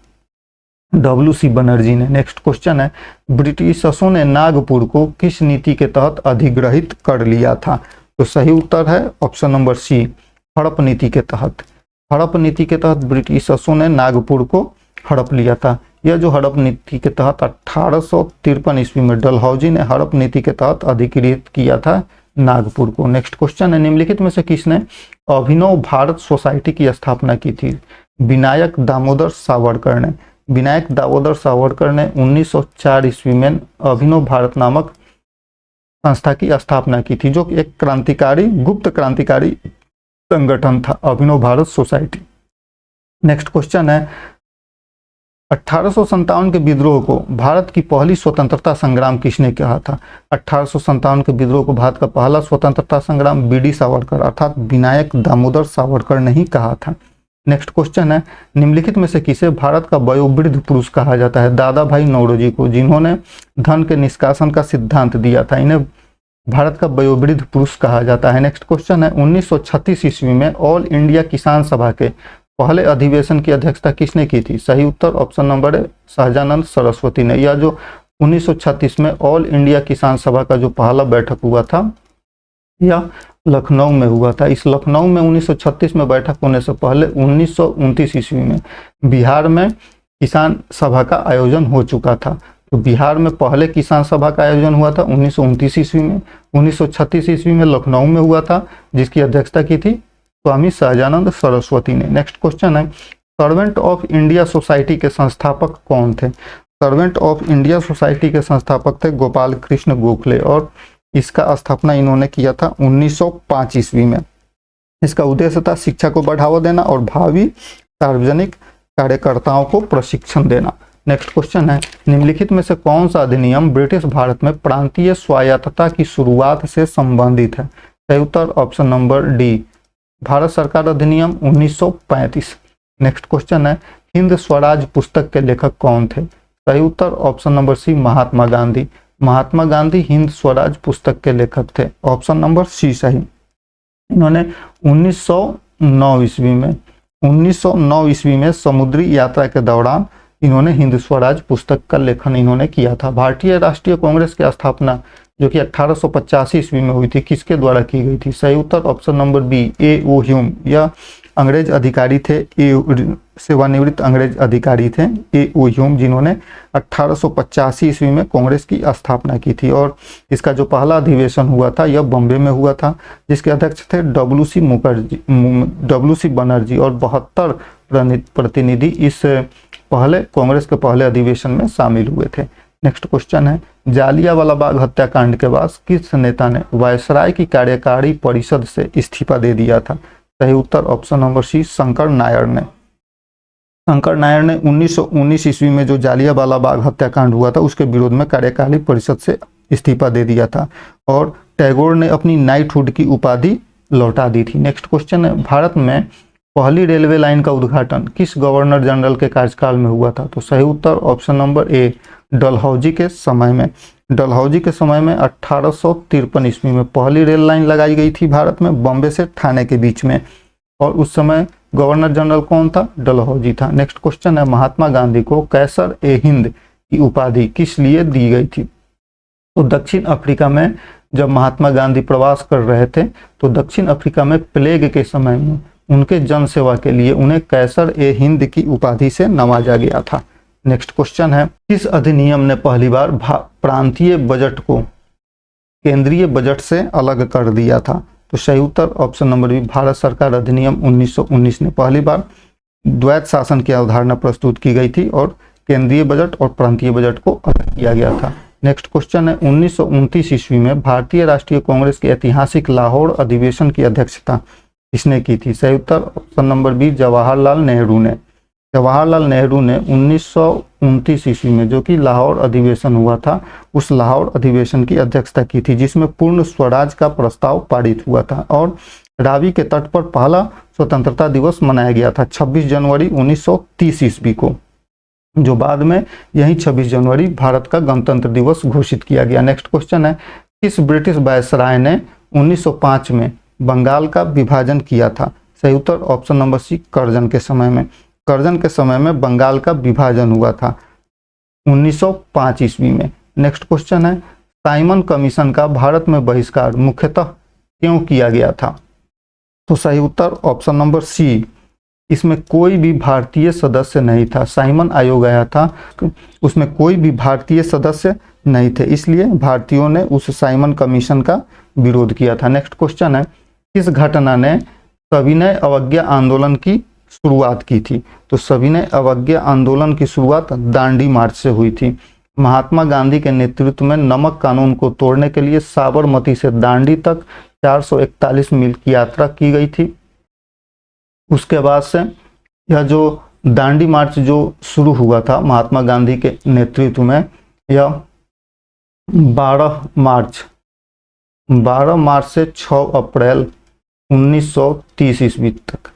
WC बनर्जी ने। नेक्स्ट क्वेश्चन है, ब्रिटिशर्सों ने नागपुर को किस नीति के तहत अधिग्रहित कर लिया था? तो सही उत्तर है ऑप्शन नंबर सी, हड़प नीति के तहत। हड़प नीति के तहत ब्रिटिशर्सों ने नागपुर को हड़प लिया था। यह जो हड़प नीति के तहत 1853 ईस्वी में डलहौजी ने हड़प नीति के तहत अधिकृत किया था नागपुर को। नेक्स्ट क्वेश्चन है, निम्नलिखित में से किसने अभिनव भारत सोसाइटी की स्थापना की थी? विनायक दामोदर सावरकर ने। विनायक दामोदर सावरकर ने 1904 ईस्वी में अभिनव भारत नामक संस्था की स्थापना की थी, जो एक क्रांतिकारी गुप्त क्रांतिकारी संगठन था, अभिनव भारत सोसाइटी। नेक्स्ट क्वेश्चन है, 1857 के विद्रोह को भारत की पहली स्वतंत्रता संग्राम किसने कहा था? 1857 के विद्रोह को भारत का पहला स्वतंत्रता संग्राम बीडी सावरकर अर्थात विनायक दामोदर सावरकर ने ही कहा था। नेक्स्ट क्वेश्चन है, निम्नलिखित में से किसे भारत का वयोवृद्ध पुरुष कहा जाता है? दादा भाई नौरोजी को, जिन्होंने धन के निष्कासन का सिद्धांत दिया था, इन्हें भारत का वयोवृद्ध पुरुष कहा जाता है। नेक्स्ट क्वेश्चन है, 1936 ईस्वी में ऑल इंडिया किसान सभा के पहले अधिवेशन की अध्यक्षता किसने की थी? सही उत्तर ऑप्शन नंबर है सहजानंद सरस्वती ने। यह जो 1936 में ऑल इंडिया किसान सभा का जो पहला बैठक हुआ था यह लखनऊ में हुआ था। इस लखनऊ में 1936 में बैठक होने से पहले 1929 ईस्वी में बिहार में किसान सभा का आयोजन हो चुका था। तो बिहार में पहले किसान सभा का आयोजन हुआ था 1929 ईस्वी में। 1936 ईस्वी में लखनऊ में हुआ था, जिसकी अध्यक्षता की थी स्वामी सहजानंद सरस्वती ने। नेक्स्ट क्वेश्चन है, सर्वेंट ऑफ इंडिया सोसाइटी के संस्थापक कौन थे? सर्वेंट ऑफ इंडिया सोसाइटी के संस्थापक थे गोपाल कृष्ण गोखले और इसका स्थापना इन्होंने किया था 1905 ईस्वी में। इसका उद्देश्य था शिक्षा को बढ़ावा देना और भावी सार्वजनिक कार्यकर्ताओं को प्रशिक्षण देना। नेक्स्ट क्वेश्चन है, निम्नलिखित में से कौन सा अधिनियम ब्रिटिश भारत में प्रांतीय स्वायत्तता की शुरुआत से संबंधित है? सही उत्तर ऑप्शन नंबर डी भारत सरकार अधिनियम 1935। नेक्स्ट क्वेश्चन है, हिंद स्वराज पुस्तक के लेखक कौन थे? सही उत्तर ऑप्शन नंबर सी महात्मा गांधी। महात्मा गांधी हिंद स्वराज पुस्तक के लेखक थे, ऑप्शन नंबर सी सही। इन्होंने 1909 ईस्वी में समुद्री यात्रा के दौरान इन्होंने हिंद स्वराज पुस्तक का लेखन इन्होंने किया था। भारतीय राष्ट्रीय कांग्रेस की स्थापना जो कि 1885 ईस्वी में हुई थी किसके द्वारा की गई थी? सही उत्तर option number B A O. Hume. यह अंग्रेज अधिकारी थे, सेवानिवृत्त अंग्रेज अधिकारी थे ए.ओ. ह्यूम, जिन्होंने 1885 ईस्वी में कांग्रेस की स्थापना की थी। और इसका जो पहला अधिवेशन हुआ था यह बॉम्बे में हुआ था, जिसके अध्यक्ष थे डब्ल्यू सी बनर्जी और 72 प्रतिनिधि इस पहले कांग्रेस के पहले अधिवेशन में शामिल हुए थे। नेक्स्ट क्वेश्चन है, जालियांवाला बाग हत्याकांड के बाद किस नेता ने वायसराय की कार्यकारी परिषद से इस्तीफा दे दिया था? सही उत्तर option number C Shankar Nair ने। शंकर नायर ने 1919 ईस्वी में जो जालियांवाला बाग हत्याकांड हुआ था उसके विरोध में कार्यकारी परिषद से इस्तीफा दे दिया था और टैगोर ने अपनी नाइटहुड की उपाधि लौटा दी थी। नेक्स्ट क्वेश्चन है, भारत में पहली रेलवे लाइन का उद्घाटन किस गवर्नर जनरल के कार्यकाल में हुआ था? तो सही उत्तर ऑप्शन नंबर ए डलहौजी के समय में। डलहौजी के समय में 1853 ईस्वी में पहली रेल लाइन लगाई गई थी भारत में बॉम्बे से ठाणे के बीच में, और उस समय गवर्नर जनरल कौन था? डलहौजी था। नेक्स्ट क्वेश्चन है, महात्मा गांधी को कैसर ए हिंद की उपाधि किस लिए दी गई थी? तो दक्षिण अफ्रीका में जब महात्मा गांधी प्रवास कर रहे थे तो दक्षिण अफ्रीका में प्लेग के समय में उनके जन सेवा के लिए उन्हें कैसर ए हिंद की उपाधि से नवाजा गया था। नेक्स्ट क्वेश्चन है, किस अधिनियम ने पहली बार प्रांतीय बजट को केंद्रीय बजट से अलग कर दिया था? तो सही उत्तर ऑप्शन नंबर बी भारत सरकार अधिनियम 1919 ने पहली बार द्वैत शासन की अवधारणा प्रस्तुत की गई थी और केंद्रीय बजट और प्रांतीय बजट को अलग किया गया था। नेक्स्ट क्वेश्चन है, 1929 ईस्वी में भारतीय राष्ट्रीय कांग्रेस के ऐतिहासिक लाहौर अधिवेशन की अध्यक्षता किसने की थी? सही उत्तर option number B Jawaharlal Nehru ने। जवाहरलाल नेहरू ने 1929 ईस्वी में जो कि लाहौर अधिवेशन हुआ था उस लाहौर अधिवेशन की अध्यक्षता की थी, जिसमें पूर्ण स्वराज का प्रस्ताव पारित हुआ था और रावी के तट पर पहला स्वतंत्रता दिवस मनाया गया था 26 जनवरी 1930 ईस्वी को, जो बाद में यही 26 जनवरी भारत का गणतंत्र दिवस घोषित किया गया। नेक्स्ट क्वेश्चन है, किस ब्रिटिश वायसराय ने 1905 में बंगाल का विभाजन किया था? सही उत्तर ऑप्शन नंबर सी कर्जन के समय में। कर्जन के समय में बंगाल का विभाजन हुआ था 1905 ईस्वी में। नेक्स्ट क्वेश्चन है, साइमन कमीशन का भारत में बहिष्कार मुख्यतः क्यों किया गया था? तो सही उत्तर ऑप्शन नंबर सी, इसमें कोई भी भारतीय सदस्य नहीं था। साइमन आयोग आया था, उसमें कोई भी भारतीय सदस्य नहीं थे, इसलिए भारतीयों ने उस साइमन कमीशन का विरोध किया था। नेक्स्ट क्वेश्चन है, किस घटना ने सविनय अवज्ञा आंदोलन की शुरुआत की थी? तो सविनय अवज्ञा आंदोलन की शुरुआत दांडी मार्च से हुई थी। महात्मा गांधी के नेतृत्व में नमक कानून को तोड़ने के लिए साबरमती से दांडी तक 441 मील की यात्रा की गई थी। उसके बाद से यह जो दांडी मार्च जो शुरू हुआ था महात्मा गांधी के नेतृत्व में, यह 12 मार्च से 6 अप्रैल 1930 ईस्वी तक।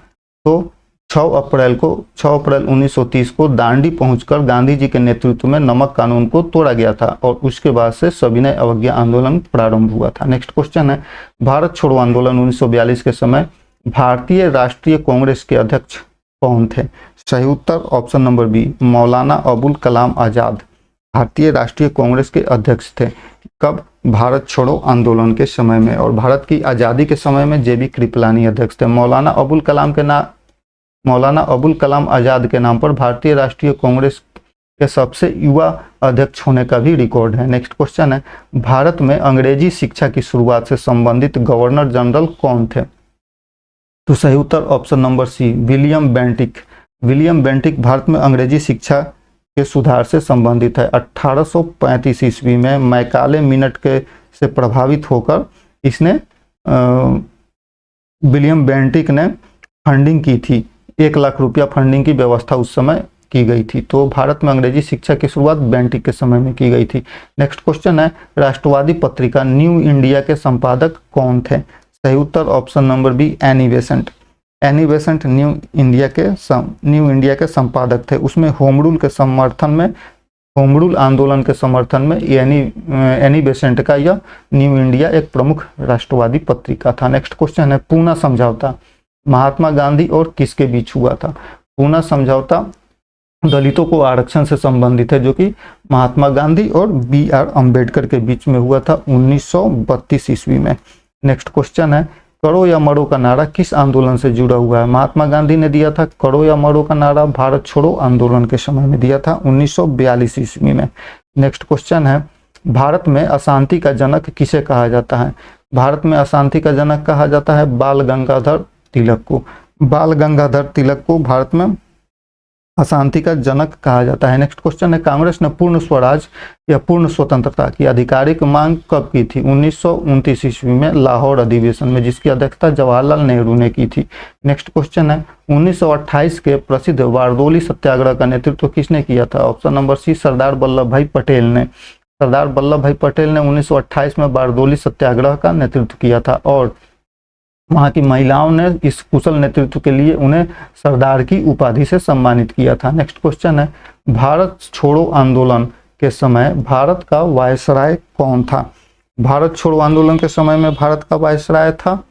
तो 6 अप्रैल 1930 को दांडी पहुंचकर गांधी जी के नेतृत्व में नमक कानून को तोड़ा गया था और उसके बाद से सविनय अवज्ञा आंदोलन प्रारंभ हुआ था। नेक्स्ट क्वेश्चन है, भारत छोड़ो आंदोलन 1942 के समय भारतीय राष्ट्रीय कांग्रेस के अध्यक्ष कौन थे? सही उत्तर option number B, Maulana Abul Kalam Azad भारतीय राष्ट्रीय कांग्रेस के अध्यक्ष थे। कब? भारत छोड़ो आंदोलन के समय में। और भारत की आज़ादी के समय में जेबी कृपलानी अध्यक्ष थे। मौलाना अबुल कलाम आजाद के नाम पर भारतीय राष्ट्रीय कांग्रेस के सबसे युवा अध्यक्ष होने का भी रिकॉर्ड है। नेक्स्ट क्वेश्चन है, भारत में अंग्रेजी शिक्षा की शुरुआत से संबंधित गवर्नर जनरल कौन थे? तो सही उत्तर option number C, William Bentinck. William Bentinck Bharat में अंग्रेजी शिक्षा के सुधार से संबंधित है। 1835 ईस्वी में मैकाले मिनट के से प्रभावित होकर इसने विलियम बेंटिक ने फंडिंग की थी। 1 लाख रुपया फंडिंग की व्यवस्था उस समय की गई थी। तो भारत में अंग्रेजी शिक्षा की शुरुआत बेंटिक के समय में की गई थी। नेक्स्ट क्वेश्चन है, राष्ट्रवादी पत्रिका न्यू इंडिया के संपादक कौन थे? सही उत्तर option number B, Annie Besant. Annie Besant new India के संपादक थे। उसमें होम रूल आंदोलन के समर्थन में एनी बेसेंट का यह न्यू इंडिया एक प्रमुख राष्ट्रवादी पत्रिका था। नेक्स्ट क्वेश्चन है, पूना समझौता महात्मा गांधी और किसके बीच हुआ था? पूना समझौता दलितों को आरक्षण से संबंधित है, जो कि महात्मा गांधी और BR अम्बेडकर के बीच में हुआ था 1932 ईस्वी में। नेक्स्ट क्वेश्चन है, करो या मरो का नारा किस आंदोलन से जुड़ा हुआ है? महात्मा गांधी ने दिया था करो या मरो का नारा भारत छोड़ो आंदोलन के समय में दिया था 1942 ईस्वी में। नेक्स्ट क्वेश्चन है, भारत में अशांति का जनक किसे कहा जाता है? भारत में अशांति का जनक कहा जाता है बाल गंगाधर तिलक को। बाल गंगाधर तिलक को भारत में अशांति का जनक कहा जाता है। नेक्स्ट क्वेश्चन है, कांग्रेस ने पूर्ण स्वराज या पूर्ण स्वतंत्रता की आधिकारिक मांग कब की थी? 1929 ईस्वी में लाहौर अधिवेशन में, जिसकी अध्यक्षता जवाहरलाल नेहरू ने की थी। नेक्स्ट क्वेश्चन है, 1928 के प्रसिद्ध बारदोली सत्याग्रह का नेतृत्व किसने किया था? ऑप्शन नंबर सी, सरदार वल्लभ भाई पटेल ने। सरदार वल्लभ भाई पटेल ने 1928 में बारदोली सत्याग्रह का नेतृत्व किया था और वहाँ की महिलाओं ने इस कुशल नेतृत्व के लिए उन्हें सरदार की उपाधि से सम्मानित किया था। नेक्स्ट क्वेश्चन है, भारत छोड़ो आंदोलन के समय भारत का वायसराय कौन था? भारत छोड़ो आंदोलन के समय में भारत का वायसराय था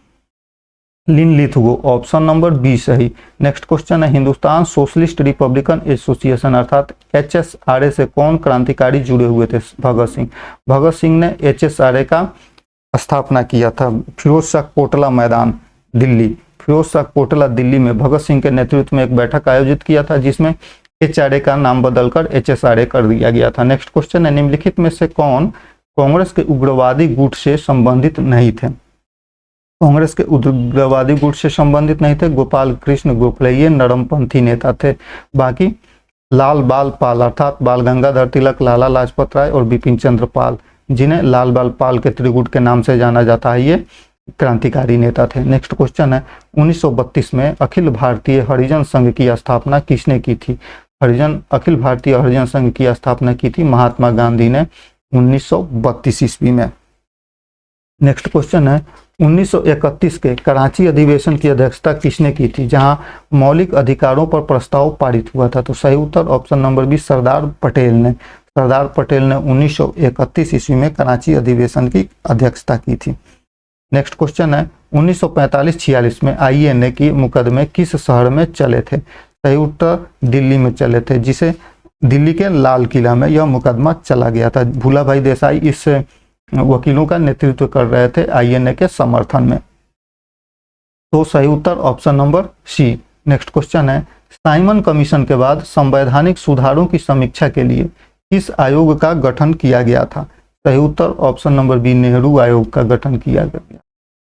लिन लिथगो। ऑप्शन नंबर बी सही। नेक्स्ट क्वेश्चन है, हिंदुस्तान सोशलिस्ट रिपब्लिकन एसोसिएशन अर्थात HSRA से कौन क्रांतिकारी जुड़े हुए थे? भगत सिंह। भगत सिंह ने HSRA का स्थापना किया था। फिरोज शाह कोटला मैदान दिल्ली, फिरोज शाह कोटला दिल्ली में भगत सिंह के नेतृत्व में एक बैठक आयोजित किया था, जिसमें HRA का नाम बदलकर HSRA कर दिया गया था। नेक्स्ट क्वेश्चन है, निम्नलिखित में से कौन कांग्रेस के उग्रवादी गुट से संबंधित नहीं थे? कांग्रेस के उग्रवादी गुट से संबंधित नहीं थे गोपाल कृष्ण गोखले, ये नरमपंथी नेता थे। बाकी लाल बाल पाल अर्थात बाल गंगाधर तिलक, लाला लाजपत राय और बिपिन चंद्र पाल, जिन्हें लाल बाल पाल के त्रिगुट के नाम से जाना जाता है, ये क्रांतिकारी नेता थे। नेक्स्ट क्वेश्चन है, 1932 में अखिल भारतीय हरिजन संघ की स्थापना किसने की थी? अखिल भारतीय हरिजन संघ की स्थापना की थी महात्मा गांधी ने 1932 ईस्वी में। नेक्स्ट क्वेश्चन है, 1931 के कराची अधिवेशन की अध्यक्षता किसने की थी, जहां मौलिक अधिकारों पर प्रस्ताव पारित हुआ था? तो सही उत्तर option number B, Sardar Patel ने। सरदार पटेल ने 1931 ईस्वी में कराची अधिवेशन की अध्यक्षता की थी। नेक्स्ट क्वेश्चन है, 1945-46 में INA के मुकदमे किस शहर में चले थे? सही उत्तर दिल्ली में चले थे, जिसे दिल्ली के लाल किला में यह मुकदमा चला गया था। भूला भाई देसाई इस वकीलों का नेतृत्व कर रहे थे INA के समर्थन में। तो सही उत्तर option number C. Next question है, साइमन कमीशन के बाद संवैधानिक सुधारों की समीक्षा के लिए किस आयोग का गठन किया गया था? सही उत्तर ऑप्शन नंबर बी, नेहरू आयोग का गठन किया गया।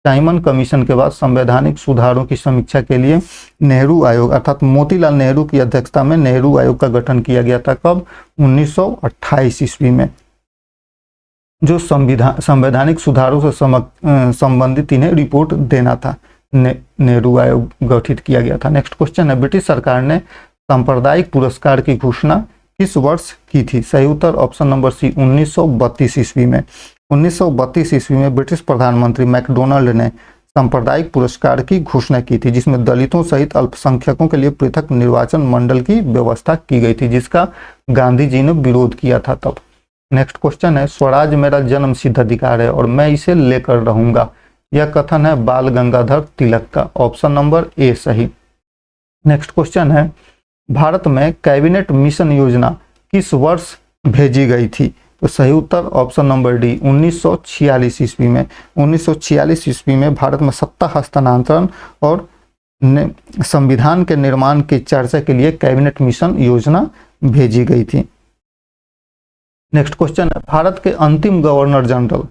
साइमन कमीशन के बाद संवैधानिक सुधारों की समीक्षा के लिए नेहरू आयोग अर्थात मोतीलाल नेहरू की अध्यक्षता में नेहरू आयोग का गठन किया गया था। कब? 1928 ईस्वी में, जो संवैधानिक सुधारों से संबंधित इन्हें रिपोर्ट देना था। नेहरू आयोग गठित किया गया था। नेक्स्ट क्वेश्चन है, ब्रिटिश सरकार ने सांप्रदायिक पुरस्कार की घोषणा किस वर्ष की थी? सही उत्तर ऑप्शन नंबर सी 1932 ईस्वी में। 1932 ईस्वी में ब्रिटिश प्रधानमंत्री मैकडोनाल्ड ने सांप्रदायिक पुरस्कार की घोषणा की थी, जिसमें दलितों सहित अल्पसंख्यकों के लिए पृथक निर्वाचन मंडल की व्यवस्था की गई थी, जिसका गांधी जी ने विरोध किया था तब। नेक्स्ट क्वेश्चन है, स्वराज मेरा जन्म सिद्ध अधिकार है और मैं इसे लेकर रहूंगा। यह कथन है बाल गंगाधर तिलक का। ऑप्शन नंबर ए सही। नेक्स्ट क्वेश्चन है, भारत में कैबिनेट मिशन योजना किस वर्ष भेजी गई थी? तो सही उत्तर ऑप्शन नंबर डी 1946 ईस्वी में। 1946 ईस्वी में भारत में सत्ता हस्तांतरण और संविधान के निर्माण की चर्चा के लिए कैबिनेट मिशन योजना भेजी गई थी। नेक्स्ट क्वेश्चन है, भारत के अंतिम गवर्नर जनरल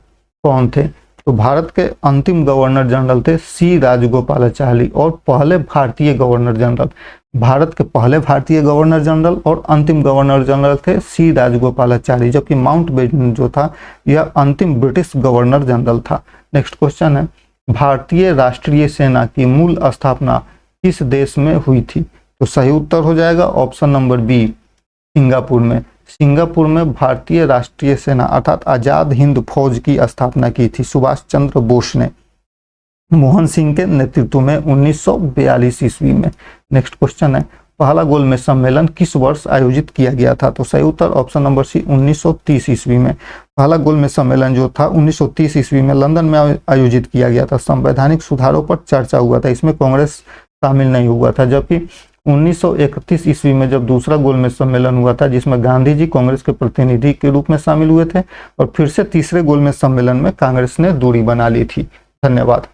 कौन थे? तो भारत के अंतिम गवर्नर जनरल थे सी राजगोपालाचारी और पहले भारतीय गवर्नर जनरल। भारत के पहले भारतीय गवर्नर जनरल और अंतिम गवर्नर जनरल थे सी राजगोपालाचारी, जबकि माउंटबेटन जो था यह अंतिम ब्रिटिश गवर्नर जनरल था। नेक्स्ट क्वेश्चन है, भारतीय राष्ट्रीय सेना की मूल स्थापना किस देश में हुई थी? तो सही उत्तर हो जाएगा ऑप्शन नंबर बी सिंगापुर में। सिंगापुर में भारतीय राष्ट्रीय सेना अर्थात आजाद हिंद फौज की स्थापना की थी सुभाष चंद्र बोस ने मोहन सिंह के नेतृत्व में 1942 ईस्वी में। नेक्स्ट क्वेश्चन है, पहला गोलमेज सम्मेलन किस वर्ष आयोजित किया गया था? तो सही उत्तर ऑप्शन नंबर सी 1930 ईस्वी में। पहला गोलमेज सम्मेलन जो था 1930 ईस्वी में लंदन में आयोजित किया गया था। संवैधानिक सुधारों पर चर्चा हुआ था, इसमें कांग्रेस शामिल नहीं हुआ था। जबकि 1931 ईस्वी में जब दूसरा गोलमेज सम्मेलन हुआ था, जिसमें गांधी जी कांग्रेस के प्रतिनिधि के रूप में शामिल हुए थे, और फिर से तीसरे गोलमेज सम्मेलन में कांग्रेस ने दूरी बना ली थी। धन्यवाद।